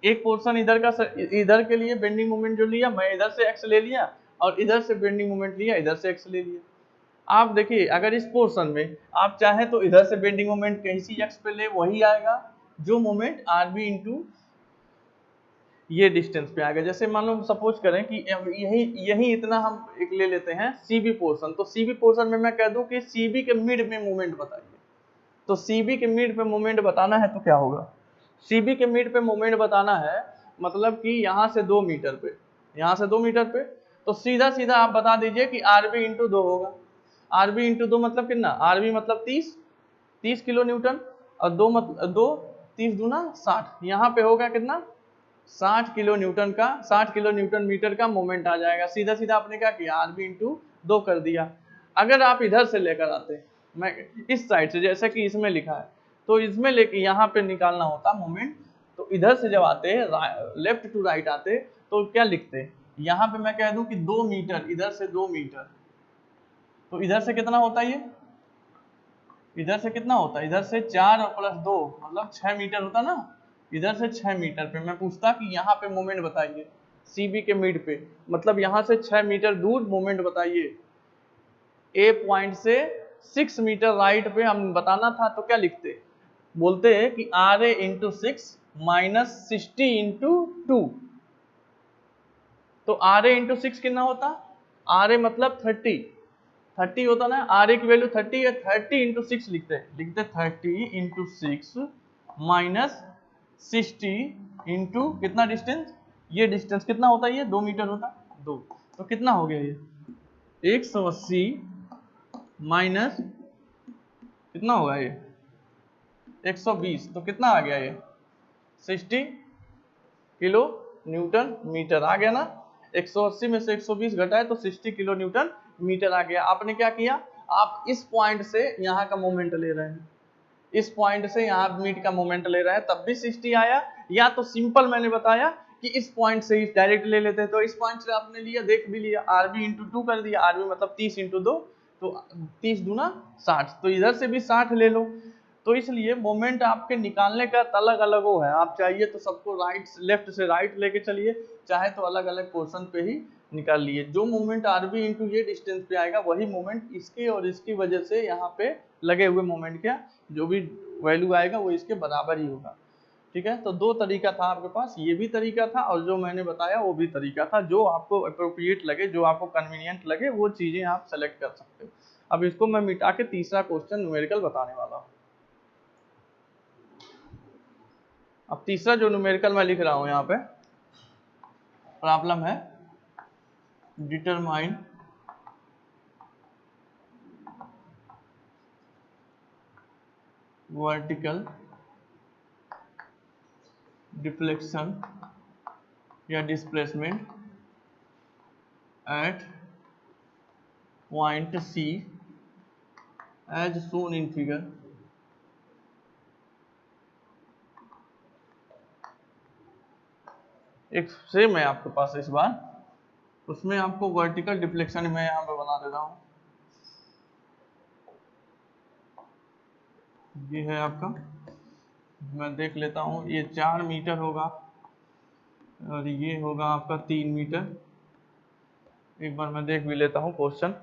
एक पोर्शन इधर का इधर के लिए बेंडिंग मोमेंट जो लिया, मैं इधर से एक्स ले लिया और इधर से बेंडिंग मोमेंट लिया, इधर से एक्स ले लिया। आप देखिए अगर इस पोर्शन में आप चाहें तो इधर से बेंडिंग मोमेंट किसी एक्स पे ले, वही आएगा जो मोमेंट आर बी इंटू ये डिस्टेंस पे आएगा। जैसे मान लो सपोज करें कि यही इतना हम एक ले लेते हैं सीबी पोर्शन, तो सीबी पोर्शन में मैं कह दूं कि सीबी के मिड में मोमेंट बताइए, तो सीबी के मिड पे मोमेंट बताना है तो क्या होगा, सीबी के मिड पे मोमेंट बताना है मतलब कि यहाँ से 2 मीटर पे, यहाँ से 2 मीटर पे, तो सीधा सीधा आप बता दीजिए कि आरबी इंटू 2 होगा। आरबी इंटू 2 मतलब कितना, आरबी मतलब 30 किलो न्यूटन और 2 मतलब 2 30 दूना 60, यहाँ पे होगा कितना 60 किलो न्यूटन का, 60 किलो न्यूटन मीटर का मोमेंट आ जाएगा। सीधा सीधा आपने क्या किया, आरबी इंटू 2 कर दिया। अगर आप इधर से लेकर आते, मैं इस साइड से जैसा कि इसमें लिखा है, तो इसमें लेके यहाँ पे निकालना होता मोमेंट, तो इधर से जब आते लेफ्ट टू राइट आते तो क्या लिखते, यहाँ पे मैं कह दूं कि 2 मीटर, इधर से 2 मीटर, तो इधर से कितना होता है, ये इधर से कितना होता है, इधर से 4 और प्लस 2 मतलब 6 मीटर होता ना, इधर से 6 मीटर पे मैं पूछता कि यहाँ पे मोमेंट बताइए सीबी के मिड पे, मतलब यहाँ से 6 मीटर दूर मोमेंट बताइए। ए पॉइंट से 6 मीटर राइट पे हम बताना था तो क्या लिखते, बोलते हैं कि R A into 6 minus 60 into 2, तो आर ए इंटू 6 कितना होता, आर ए मतलब 30 होता ना, आर ए की वैल्यू 30 है, 30 इंटू 6 लिखते 30 इंटू 6 माइनस 60 इंटू कितना डिस्टेंस, ये डिस्टेंस कितना होता है, ये 2 मीटर होता 2, तो कितना हो गया ये 180 माइनस कितना होगा ये 120, तो कितना आ गया ये 60 किलो न्यूटन मीटर आ गया ना, 180 में से 120 घटाए तो 60 किलो न्यूटन मीटर आ गया। आपने क्या किया, आप इस पॉइंट से यहाँ का मोमेंट ले रहे हैं, इस पॉइंट से यहाँ मीट का मोमेंट ले रहे हैं तब भी 60 आया, या तो सिंपल मैंने बताया कि इस पॉइंट से ही डायरेक्ट ले लेते हैं, तो इस पॉइंट से आपने लिया, देख भी लिया, आरबी इंटू 2 कर दिया, आरबी मतलब 30 इंटू 2, तो 30 दूना 60, तो इधर से भी 60 ले लो। तो इसलिए मोमेंट आपके निकालने का अलग अलग वो है, आप चाहिए तो सबको राइट लेफ्ट से राइट लेके चलिए, चाहे तो अलग अलग पोर्शन पे ही निकाल लिए। जो मोमेंट आरबी इंटू ये डिस्टेंस पे आएगा वही मोमेंट इसके और इसकी वजह से यहाँ पे लगे हुए मोमेंट का जो भी वैल्यू आएगा वो इसके बराबर ही होगा। ठीक है, तो 2 तरीका था आपके पास, ये भी तरीका था और जो मैंने बताया वो भी तरीका था, जो आपको अप्रोप्रिएट लगे, जो आपको कन्वीनियंट लगे वो चीजें आप सेलेक्ट कर सकते हो। अब इसको मैं मिटा के तीसरा क्वेश्चन न्यूमेरिकल बताने वाला हूँ। अब तीसरा जो न्यूमेरिकल मैं लिख रहा हूँ यहाँ पे प्रॉब्लम है डिटरमाइन वर्टिकल डिफ्लेक्शन या displacement at point C as shown in figure एक सेम है आपके पास इस बार, उसमें आपको वर्टिकल डिफ्लेक्शन मैं यहाँ पे बना देता हूँ, ये है आपका, मैं देख लेता हूँ, ये 4 मीटर होगा और ये होगा आपका 3 मीटर। एक बार मैं देख भी लेता हूँ क्वेश्चन,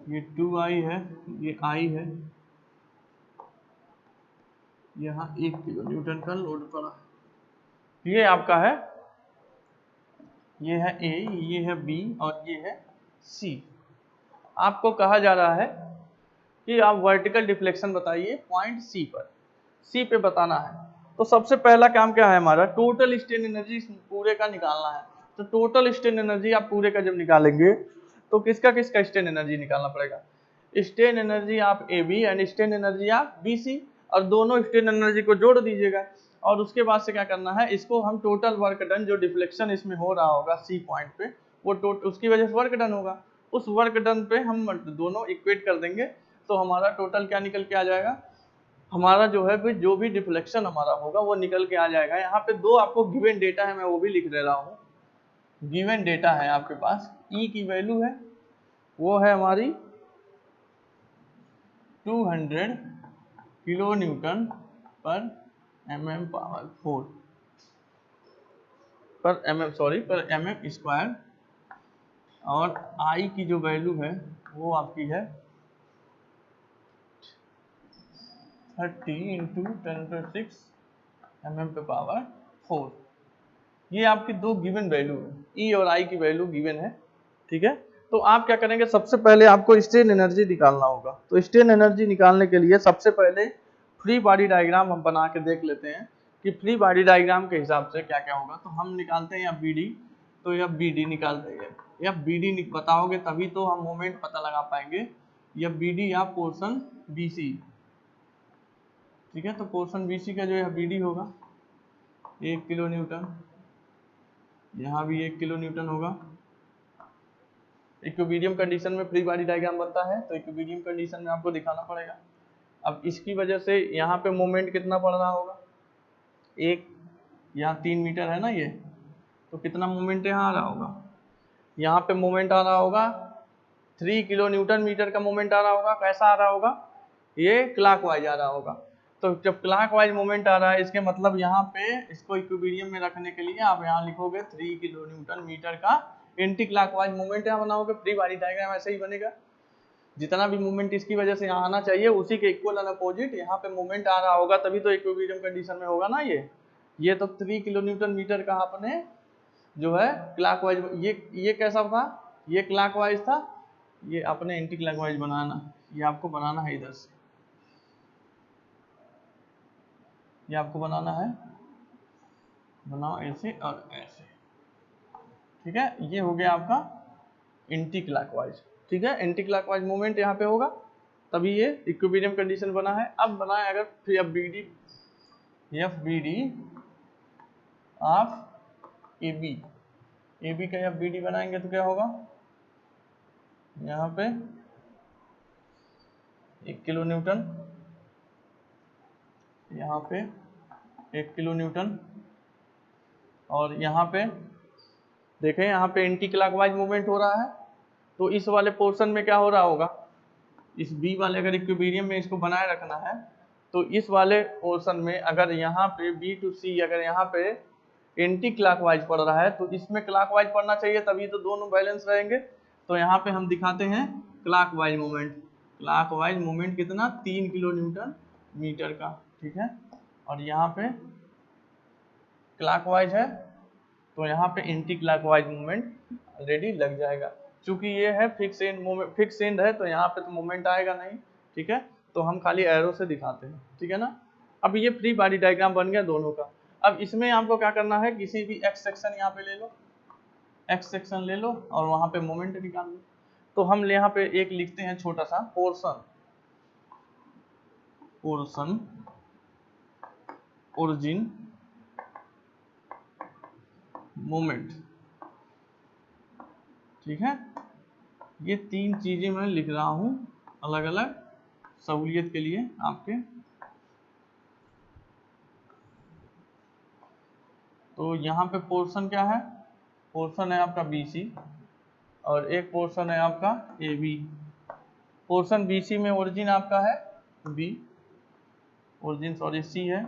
ये 2i है, ये i है, यहाँ 1 किलो न्यूटन का लोड पड़ा, ये आपका है, ये है A, ये है B और ये है C। आपको कहा जा रहा है कि आप वर्टिकल डिफ्लेक्शन बताइए पॉइंट C पर, C पे बताना है। तो सबसे पहला काम क्या है हमारा, टोटल स्ट्रेन एनर्जी पूरे का निकालना है। तो टोटल स्ट्रेन एनर्जी आप पूरे का जब निकालेंगे तो किसका किसका स्ट्रेन एनर्जी निकालना पड़ेगा, स्ट्रेन एनर्जी आप A B and strain energy आप बी सी, और दोनों स्ट्रेन एनर्जी को जोड़ दीजिएगा। और उसके बाद से क्या करना है, इसको हम टोटल वर्क डन जो डिफ्लेक्शन इसमें हो रहा होगा सी पॉइंट पे, वो उसकी वजह से वर्क डन होगा, उस वर्क डन पे हम दोनों इक्वेट कर देंगे, तो हमारा टोटल क्या निकल के आ जाएगा, हमारा जो है जो भी डिफ्लेक्शन हमारा होगा वो निकल के आ जाएगा। यहाँ पे दो आपको गिवन डेटा है, मैं वो भी लिख दे रहा हूँ। गिवन डेटा है आपके पास, ई की वैल्यू है वो है हमारी 200 किलो न्यूटन पर mm पावर 4 पर mm स्क्वायर, और आई की जो वैल्यू है वो आपकी है 30 इंटू 10⁶ mm पे पावर 4। ये आपकी दो गिवन वैल्यू है, ई और आई की वैल्यू गिवन है, ठीक है। तो आप क्या करेंगे, सबसे पहले आपको स्ट्रेन एनर्जी निकालना होगा। तो स्ट्रेन एनर्जी निकालने के लिए सबसे पहले फ्री बॉडी डायग्राम हम बना के देख लेते हैं कि फ्री बॉडी डायग्राम के हिसाब से क्या क्या होगा। तो हम निकालते हैं या बी डी, तो या बी डी निकालते हैं, या बी डी बताओगे तभी तो हम मोमेंट पता लगा पाएंगे, या बी डी या पोर्शन बी सी, ठीक है। तो पोर्शन बी सी का जो है बी डी होगा 1 किलो न्यूटन, यहाँ भी 1 किलो न्यूटन होगा। इक्विलिब्रियम कंडीशन में फ्री बॉडी डायग्राम बनता है, तो इक्विलिब्रियम कंडीशन में आपको दिखाना पड़ेगा। अब इसकी वजह से यहाँ पे मोमेंट कितना पड़ रहा होगा, एक, यहाँ 3 मीटर है ना ये, तो कितना मोमेंट यहाँ आ रहा होगा, यहाँ पे मोमेंट आ रहा होगा 3 किलो न्यूटन मीटर का मोमेंट आ रहा होगा। कैसा आ रहा होगा, ये क्लॉकवाइज आ रहा होगा। तो जब क्लॉकवाइज मोमेंट आ रहा है, इसके मतलब यहाँ पे इसको इक्विलिब्रियम में रखने के लिए आप यहाँ लिखोगे 3 किलो न्यूटन मीटर का एंटी क्लॉकवाइज मोमेंट यहाँ बनाओगे। फ्री बॉडी डायग्राम ऐसे ही बनेगा, जितना भी मूवमेंट इसकी वजह से यहाँ आना चाहिए उसी के इक्वल एंड अपोजिट यहाँ पे मूवमेंट आ रहा होगा, तभी तो इक्विलिब्रियम कंडीशन में होगा ना। ये तो 3 किलो न्यूटन मीटर का आपने जो है क्लॉकवाइज, ये कैसा था, ये क्लॉकवाइज था, ये अपने एंटी क्लॉकवाइज बनाना, ये आपको बनाना है इधर से, ये आपको बनाना है, बनाओ ऐसे और ऐसे, ठीक है। ये हो गया आपका एंटी क्लॉकवाइज, ठीक है। एंटी क्लॉकवाइज मूवमेंट यहाँ पे होगा, तभी ये इक्विलिब्रियम कंडीशन बना है। अब बनाए अगर फिर F B D of A B का एफ बी डी बनाएंगे तो क्या होगा, यहाँ पे 1 किलो न्यूटन, यहाँ पे 1 किलो न्यूटन, और यहाँ पे देखें यहाँ पे एंटी क्लॉकवाइज मूवमेंट हो रहा है। तो इस वाले पोर्शन में क्या हो रहा होगा, इस बी वाले अगर इक्विलिब्रियम में इसको बनाए रखना है, तो इस वाले पोर्शन में अगर यहाँ पे बी टू सी अगर यहाँ पे एंटी क्लॉकवाइज पड़ रहा है, तो इसमें क्लॉकवाइज पड़ना चाहिए, तभी तो दोनों बैलेंस रहेंगे। तो यहाँ पे हम दिखाते हैं क्लॉकवाइज मूवमेंट, क्लॉकवाइज मूवमेंट कितना, 3 किलो न्यूटन मीटर का, ठीक है। और यहाँ पे क्लॉकवाइज है, तो यहाँ पे एंटी क्लॉकवाइज मूवमेंट ऑलरेडी लग जाएगा। चूंकि ये है fix and movement, fix and है, तो यहाँ पे तो मूवमेंट आएगा नहीं, ठीक है। तो हम खाली एरो से दिखाते हैं, ठीक है ना। अब ये फ्री बॉडी डायग्राम बन गया दोनों का। अब इसमें आपको क्या करना है, किसी भी एक्स सेक्शन यहाँ पे ले लो, एक्स सेक्शन ले लो और वहां पे मोमेंट निकाल लो। तो हम यहाँ पे एक लिखते हैं छोटा सा पोर्शन ओरिजिन मोमेंट, ठीक है। ये 3 चीजें मैं लिख रहा हूं अलग अलग सहूलियत के लिए आपके। तो यहाँ पे पोर्शन क्या है, पोर्शन है आपका BC और एक पोर्शन है आपका AB। पोर्शन BC में ओरिजिन आपका है B, ओरिजिन सॉरी C है,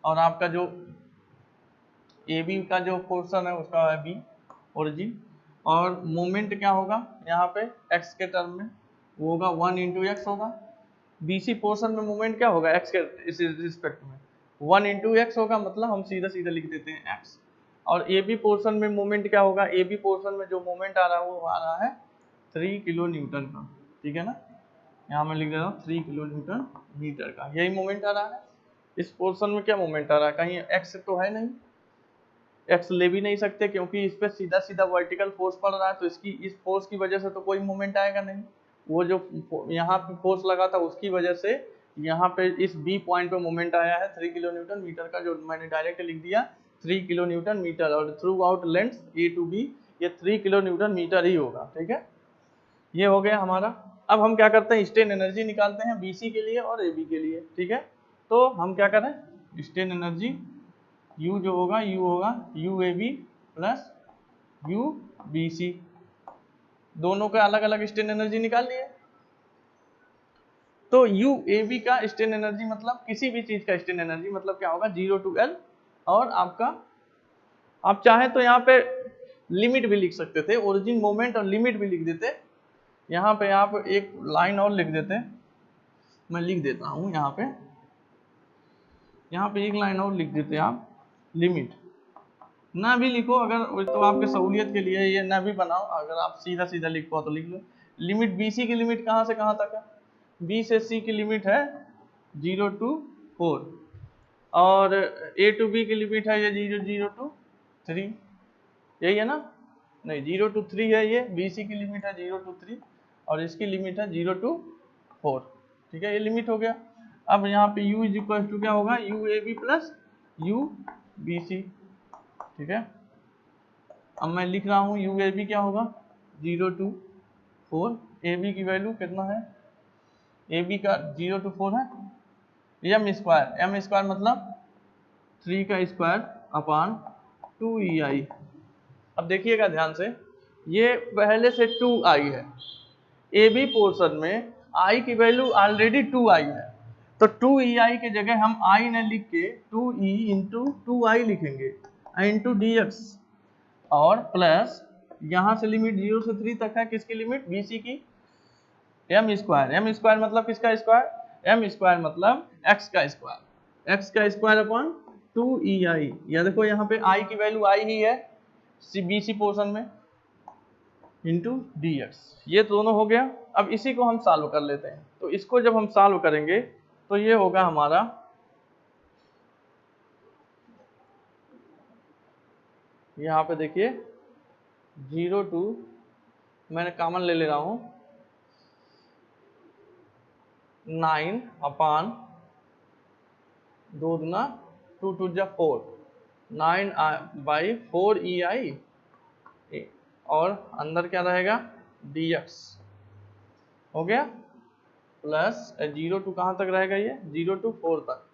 और आपका जो AB का जो पोर्शन है उसका है B ओरिजिन। और मोमेंट क्या होगा यहाँ पे x के टर्म में, वो होगा 1 इंटू एक्स होगा। BC पोर्शन में मोमेंट क्या होगा x के इस रिस्पेक्ट में 1 इंटू एक्स होगा, मतलब हम सीधा सीधा लिख देते हैं x। और AB पोर्शन में मोमेंट क्या होगा, AB पोर्शन में जो मोमेंट आ रहा है वो आ रहा है 3 किलो न्यूटन का, ठीक है ना। यहाँ मैं लिख दे रहा हूँ 3 किलो न्यूटन मीटर का, यही मोमेंट आ रहा है। इस पोर्शन में क्या मोमेंट आ रहा है, कहीं x तो है नहीं, एक्स ले भी नहीं सकते क्योंकि इस पे सीधा सीधा वर्टिकल फोर्स पड़ रहा है, तो इसकी इस फोर्स की वजह से तो कोई मूवमेंट आएगा नहीं। वो जो यहाँ पे फोर्स लगा था उसकी वजह से यहाँ पे इस बी पॉइंट पे मूवमेंट आया है 3 किलो न्यूटन मीटर का, जो मैंने डायरेक्ट लिख दिया 3 किलो न्यूटन मीटर, और throughout length A to B ये 3 किलो न्यूटन मीटर ही होगा। ठीक है, ये हो गया हमारा। अब हम क्या करते हैं, स्ट्रेन एनर्जी निकालते हैं बीसी के लिए और एबी के लिए। ठीक है, तो हम क्या करें, स्ट्रेन एनर्जी U जो होगा U होगा UAB प्लस UBC, दोनों का अलग अलग स्ट्रेन एनर्जी निकाल लिए। तो UAB का स्ट्रेन एनर्जी मतलब किसी भी चीज का स्ट्रेन एनर्जी मतलब क्या होगा 0 to L, और आपका आप चाहे तो यहाँ पे लिमिट भी लिख सकते थे, ओरिजिन मोमेंट और लिमिट भी लिख देते। यहाँ पे आप एक लाइन और लिख देते, मैं लिख देता हूँ यहाँ पे एक लाइन और लिख देते आप, लिमिट ना भी लिखो अगर तो आपके सहूलियत के लिए, ये ना भी बनाओ, अगर आप सीधा सीधा लिख पाओ तो लिख लो। लिमिट BC की लिमिट कहाँ से कहाँ तक है, B से C की लिमिट है 0 to 4, और A to B की लिमिट है ये 0 to 3, यही है ना, नहीं 0 to 3 है ये, BC की लिमिट है 0 to 3 और इसकी लिमिट है 0 to 4। ठीक है, ये लिमिट हो गया। अब यहाँ पे U इज इक्वल टू क्या होगा UAB प्लस UBC। ठीक है, अब मैं लिख रहा हूँ UAB क्या होगा 0 to 4, AB की वैल्यू कितना है, AB का 0 to 4 है m स्क्वायर मतलब 3 का स्क्वायर अपान 2EI। अब देखिएगा ध्यान से, ये पहले से 2I है, AB पोर्शन में I की वैल्यू ऑलरेडी 2I है, तो 2EI के जगह हम I ने लिख के 2E इंटू 2I लिखेंगे इंटू dx, और प्लस यहाँ से लिमिट 0 से 3 तक है, किसकी लिमिट BC की, m स्क्वायर मतलब किसका स्क्वायर, m स्क्वायर मतलब x का स्क्वायर अपॉन 2EI। या देखो यहाँ पे I की वैल्यू I ही है BC पोर्शन में, इंटू dx, ये दोनों हो गया। अब इसी को हम सॉल्व कर लेते हैं, तो इसको जब हम सॉल्व करेंगे तो ये होगा हमारा यहाँ पे देखिए 0 to, मैंने कॉमन ले ले रहा हूँ 9 अपान 2 दूना 2 2 जा 4, 9/4EI, और अंदर क्या रहेगा dx हो गया, प्लस 0 to कहाँ तक रहेगा ये 0 to 4 तक,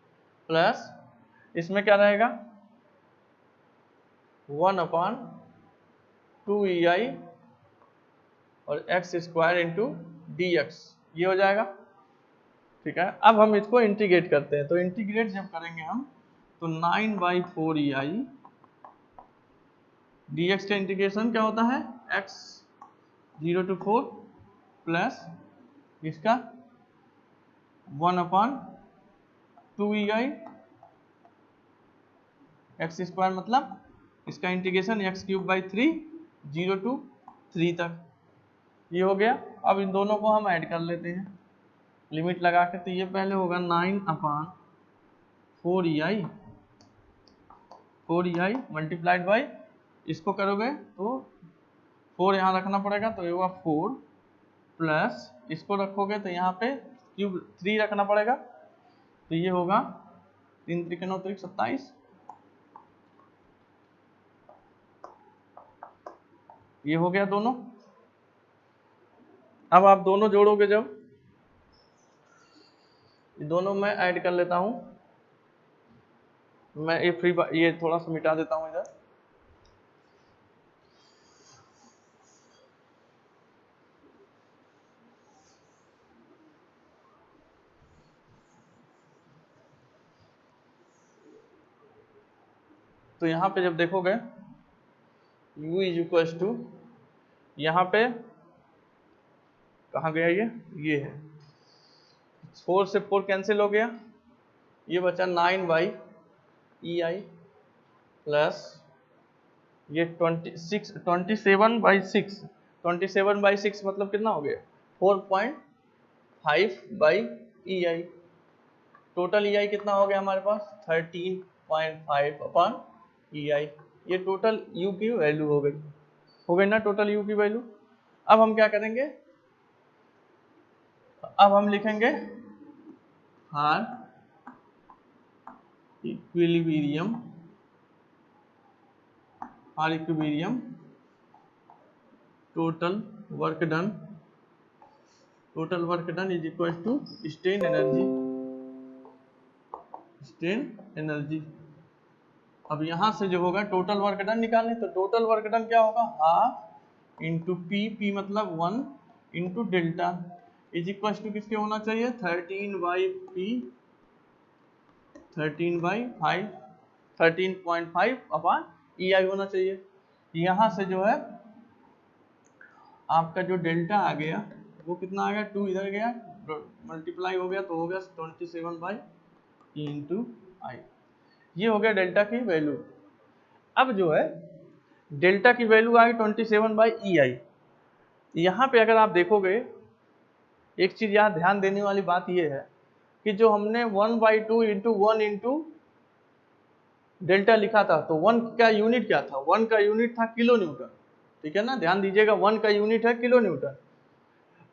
प्लस इसमें क्या रहेगा 1/2EI और x स्क्वायर इंटू dx, ये हो जाएगा। ठीक है, अब हम इसको इंटीग्रेट करते हैं, तो इंटीग्रेट जब करेंगे हम तो 9/4EI dx का इंटीग्रेशन क्या होता है x 0 to 4 प्लस इसका 1/2EI x स्क्वायर मतलब इसका इंटीग्रेशन x³ 0 to 3 तक, ये हो गया। अब इन दोनों को हम ऐड कर लेते हैं लिमिट लगा के, तो ये पहले होगा 9/4EI मल्टीप्लाइड बाई, इसको करोगे तो 4 यहाँ रखना पड़ेगा, तो ये होगा 4 प्लस इसको रखोगे तो यहाँ पे क्यूब 3 रखना पड़ेगा, तो ये होगा 3 3 9 3 27, ये हो गया दोनों। अब आप दोनों जोड़ोगे जब, दोनों मैं ऐड कर लेता हूं, मैं ये थोड़ा सा मिटा देता हूं इधर, तो यहाँ पे जब देखोगे u इज इक्वल टू, यहाँ पे कहाँ गया ये है 4 से 4 कैंसिल हो गया, ये बचा 9/EI प्लस ये 27/6 मतलब कितना हो गया 4.5/EI, टोटल EI कितना हो गया हमारे पास 13.5/EI। ये टोटल यू की वैल्यू हो गई ना टोटल यू की वैल्यू। अब हम क्या करेंगे, अब हम लिखेंगे हार इक्विलिब्रियम, हार equilibrium total work done is equal to strain energy, strain energy. अब यहां से जो होगा टोटल वर्क डन निकालने, तो टोटल वर्क डन क्या होगा, हाफ इंटू पी, पी मतलब 1 into delta is equal to किसके होना चाहिए, 13/P, 13/5, 13.5 अपॉन EI होना चाहिए। यहाँ से जो है आपका जो डेल्टा आ गया वो कितना आ गया, 2 इधर गया मल्टीप्लाई हो गया तो हो गया 27/E इंटू आई। ये हो गया डेल्टा की वैल्यू। अब जो है डेल्टा की वैल्यू आ गई 27/EI। यहाँ पे अगर आप देखोगे एक चीज यहाँ ध्यान देने वाली बात ये है कि जो हमने 1/2 इंटू 1 इंटू डेल्टा लिखा था, तो 1 का यूनिट क्या था, 1 का यूनिट था किलो न्यूटन, ठीक है ना, ध्यान दीजिएगा 1 का यूनिट है किलो न्यूटन।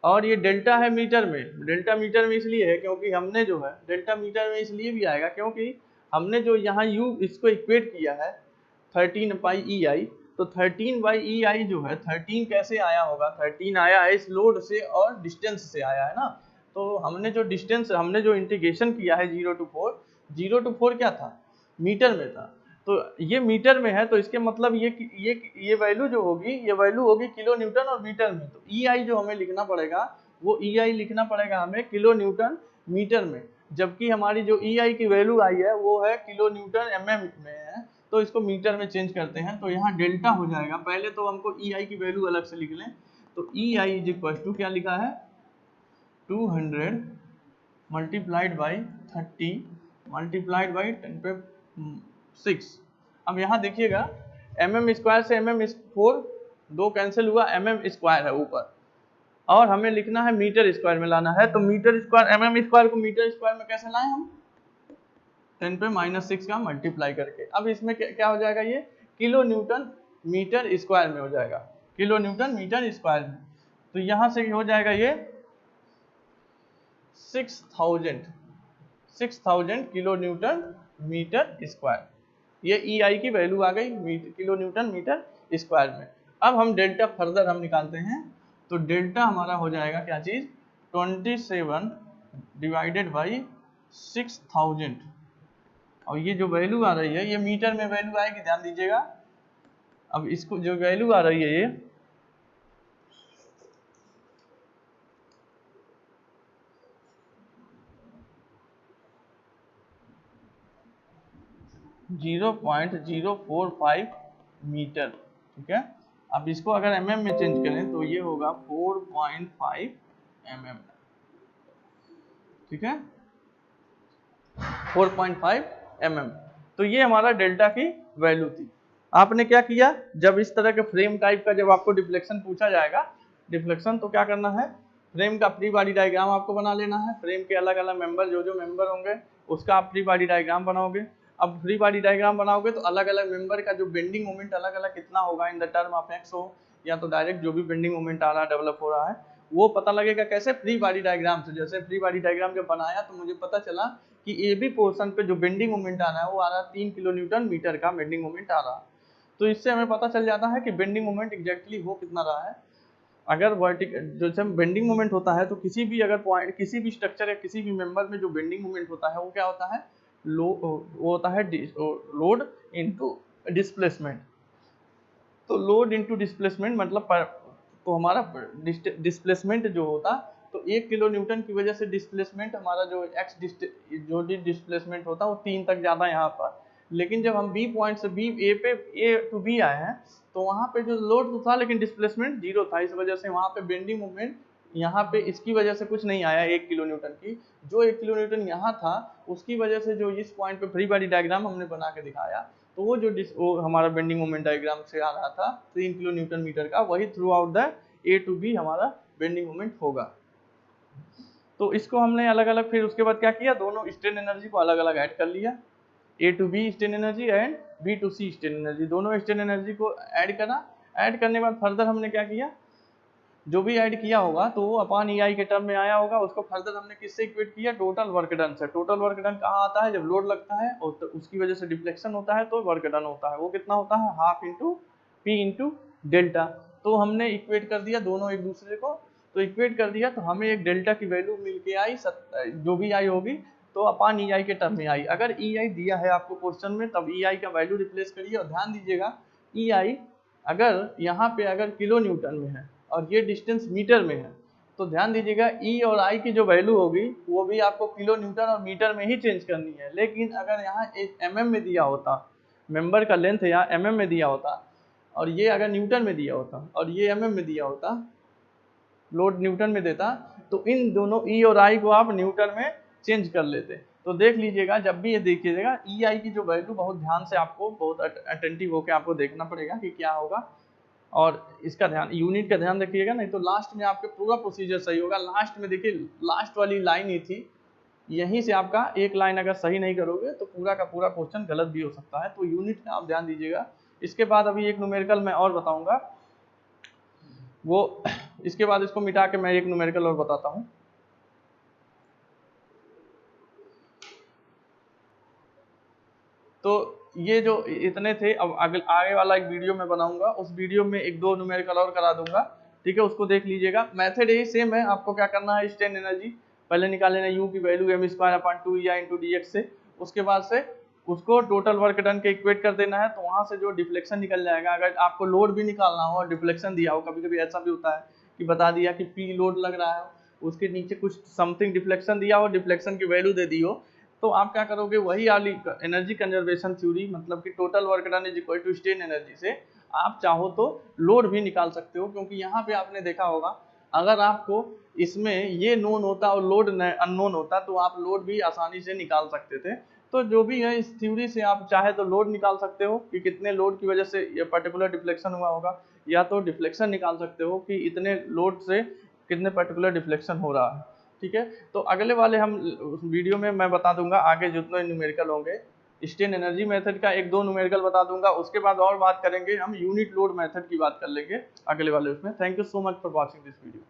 और ये डेल्टा है मीटर में, डेल्टा मीटर में इसलिए है क्योंकि हमने जो है डेल्टा मीटर में इसलिए भी आएगा क्योंकि हमने जो यहाँ यू इसको इक्वेट किया है 13/EI, तो 13/EI जो है 13 कैसे आया होगा, 13 आया है इस लोड से और डिस्टेंस से आया है ना। तो हमने जो डिस्टेंस, हमने जो इंटीग्रेशन किया है 0 to 4, 0 to 4 क्या था, मीटर में था, तो ये मीटर में है, तो इसके मतलब ये वैल्यू जो होगी, ये वैल्यू होगी किलो न्यूटन और मीटर में। तो EI जो हमें लिखना पड़ेगा वो EI लिखना पड़ेगा हमें किलो न्यूटन मीटर में, जबकि हमारी जो EI की वैल्यू आई है वो है किलो न्यूटन mm में है, तो इसको मीटर में चेंज करते हैं। तो यहाँ डेल्टा हो जाएगा, पहले तो हमको EI की वैल्यू अलग से लिख लें, तो EI इज इक्वल टू क्या लिखा है, 200 मल्टीप्लाइड बाई 30 मल्टीप्लाइड बाई 10⁶। अब यहाँ देखिएगा mm स्क्वायर से mm4 दो कैंसिल हुआ, mm स्क्वायर है ऊपर और हमें लिखना है मीटर स्क्वायर में लाना है, तो मीटर स्क्वायर mm स्क्वायर को मीटर स्क्वायर में कैसे लाएं हम, 10⁻⁶ का मल्टीप्लाई करके। अब इसमें क्या हो जाएगा, ये किलो न्यूटन मीटर स्क्वायर में हो जाएगा, किलो न्यूटन मीटर स्क्वायर में। तो यहाँ से हो जाएगा ये 6000 किलो न्यूटन मीटर स्क्वायर। ये EI की वैल्यू आ गई किलो न्यूटन मीटर स्क्वायर में। अब हम डेल्टा फर्दर हम निकालते हैं, तो डेल्टा हमारा हो जाएगा क्या चीज, 27 डिवाइडेड बाई 6000, और ये जो वैल्यू आ रही है ये मीटर में वैल्यू आएगी, ध्यान दीजिएगा। अब इसको जो वैल्यू आ रही है ये 0.045 मीटर, ठीक है। अब इसको अगर mm में चेंज करें तो ये होगा 4.5 mm, ठीक है, 4.5 mm। तो ये हमारा डेल्टा की वैल्यू थी। आपने क्या किया, जब इस तरह के फ्रेम टाइप का जब आपको डिफ्लेक्शन पूछा जाएगा, डिफ्लेक्शन, तो क्या करना है, फ्रेम का फ्री बॉडी डायग्राम आपको बना लेना है। फ्रेम के अलग अलग मेंबर जो मेंबर होंगे उसका आप फ्री बॉडी डायग्राम बनाओगे। अब फ्री बॉडी डायग्राम बनाओगे तो अलग अलग मेंबर का जो बेंडिंग मोमेंट अलग अलग कितना होगा इन द टर्म ऑफ एक्स हो या तो डायरेक्ट जो भी बेंडिंग मोमेंट आ रहा है डेवलप हो रहा है वो पता लगेगा कैसे, फ्री बॉडी डायग्राम से। जैसे फ्री बॉडी डायग्राम जब बनाया तो मुझे पता चला कि ए बी पोर्शन पे जो बेंडिंग मोमेंट आ रहा है वो आ रहा है 3 किलो न्यूटन मीटर का बेंडिंग मोमेंट आ रहा है। तो इससे हमें पता चल जाता है कि बेंडिंग मोमेंट एग्जैक्टली हो कितना रहा है। अगर वर्टिकल जो बेंडिंग मोमेंट होता है तो किसी भी अगर पॉइंट, किसी भी स्ट्रक्चर या किसी भी मेंबर में जो बेंडिंग मोमेंट होता है वो क्या होता है, वो होता है लोड इनटू डिस्प्लेसमेंट। तो लोड इनटू डिस्प्लेसमेंट मतलब तो हमारा डिस्प्लेसमेंट जो होता, तो 1 किलो न्यूटन की वजह से डिस्प्लेसमेंट हमारा जो जो डिस्प्लेसमेंट होता है वो 3 तक ज़्यादा यहाँ पर। लेकिन जब हम बी पॉइंट से ए टू बी आए हैं तो वहाँ पे जो लोड तो था लेकिन डिस्प्लेसमेंट 0 था, इस वजह से वहाँ पे बेंडिंग मोमेंट यहाँ पे इसकी वजह से कुछ नहीं आया 1 किलो न्यूटन की। जो 1 किलो न्यूटन यहाँ था उसकी वजह से जो इस पॉइंट पे फ्री बॉडी डायग्राम हमने बना के दिखाया, तो वो जो वो हमारा बेंडिंग मोमेंट डायग्राम से आ रहा था 3 किलो न्यूटन मीटर का, वही throughout the A to B हमारा बेंडिंग मोमेंट होगा। तो इसको हमने अलग अलग, फिर उसके बाद क्या किया, दोनों स्ट्रेन एनर्जी को अलग अलग ऐड कर लिया। A to B strain energy and B to C strain energy, दोनों स्टेन एनर्जी को ऐड करा। ऐड करने के बाद फर्दर हमने क्या किया, जो भी ऐड किया होगा तो वो अपॉन ई आई के टर्म में आया होगा, उसको फर्दर हमने किससे इक्वेट किया, टोटल वर्क डन से। टोटल वर्क डन कहाँ आता है, जब लोड लगता है और तो उसकी वजह से डिफ्लेक्शन होता है तो वर्क डन होता है, वो कितना होता है, half into P into delta. तो हमने इक्वेट कर दिया दोनों एक दूसरे को, तो इक्वेट कर दिया तो हमें एक डेल्टा की वैल्यू मिल के आई, जो भी आई होगी तो अपॉन ई आई के टर्म में आई। अगर ई आई दिया है आपको क्वेश्चन में तब ई आई का वैल्यू रिप्लेस करिए, और ध्यान दीजिएगा ई आई अगर यहाँ पे अगर किलो न्यूटन में है और ये डिस्टेंस मीटर में है, तो ध्यान दीजिएगा ई और आई की जो वैल्यू होगी वो भी आपको किलो न्यूटन और मीटर में ही चेंज करनी है। लेकिन अगर यहाँ एक एमएम में दिया होता, मेंबर का लेंथ यहाँ एमएम में दिया होता, और ये अगर न्यूटन में दिया होता और ये एमएम में दिया होता, लोड न्यूटन में देता, तो इन दोनों ई और आई को आप न्यूटन में चेंज कर लेते। तो देख लीजिएगा जब भी ये देखिएगा ई आई की जो वैल्यू बहुत ध्यान से आपको, बहुत अटेंटिव होकर आपको देखना पड़ेगा कि क्या होगा, और इसका ध्यान, यूनिट का ध्यान रखिएगा, नहीं तो लास्ट में आपके पूरा प्रोसीजर सही होगा। लास्ट में देखिए लास्ट वाली लाइन ही थी, यहीं से आपका एक लाइन अगर सही नहीं करोगे तो पूरा का पूरा क्वेश्चन गलत भी हो सकता है, तो यूनिट में आप ध्यान दीजिएगा। इसके बाद अभी एक न्यूमेरिकल मैं और बताऊंगा, वो इसके बाद इसको मिटा के मैं एक न्यूमेरिकल और बताता हूँ। तो ये जो इतने थे, अब आगे वाला एक वीडियो में बनाऊंगा, उस वीडियो में एक दो न्यूमेरिकल और करा दूंगा, ठीक है, उसको देख लीजिएगा। मेथड यही सेम है, आपको क्या करना है, स्टेन एनर्जी पहले निकाल लेना, यू की वैल्यू एम स्क्वायर अपॉन 2 ई आई इंटू डी एक्स से, उसके बाद से उसको टोटल वर्क डन के इक्वेट कर देना है, तो वहां से जो डिफ्लेक्शन निकल जाएगा। अगर आपको लोड भी निकालना हो और डिफ्लेक्शन दिया हो, कभी कभी ऐसा भी होता है कि बता दिया कि पी लोड लग रहा है, उसके नीचे कुछ समथिंग डिफ्लेक्शन दिया हो, डिफ्लेक्शन की वैल्यू दे दी हो, तो आप क्या करोगे, वही वाली एनर्जी कंजर्वेशन थ्योरी, मतलब कि total work done is equal to strain energy से आप चाहो तो लोड भी निकाल सकते हो। क्योंकि यहाँ पे आपने देखा होगा अगर आपको इसमें ये नोन होता और लोड अननोन होता तो आप लोड भी आसानी से निकाल सकते थे। तो जो भी है इस थ्योरी से आप चाहे तो लोड निकाल सकते हो कि कितने लोड की वजह से ये पर्टिकुलर डिफ्लेक्शन हुआ होगा, या तो डिफ्लेक्शन निकाल सकते हो कि इतने लोड से कितने पर्टिकुलर डिफ्लेक्शन हो रहा है, ठीक है। तो अगले वाले हम वीडियो में मैं बता दूंगा आगे जितने न्यूमेरिकल होंगे, स्टेन एनर्जी मेथड का एक दो न्यूमेरिकल बता दूंगा, उसके बाद और बात करेंगे हम यूनिट लोड मेथड की बात कर लेंगे अगले वाले उसमें। Thank you so much for watching this video.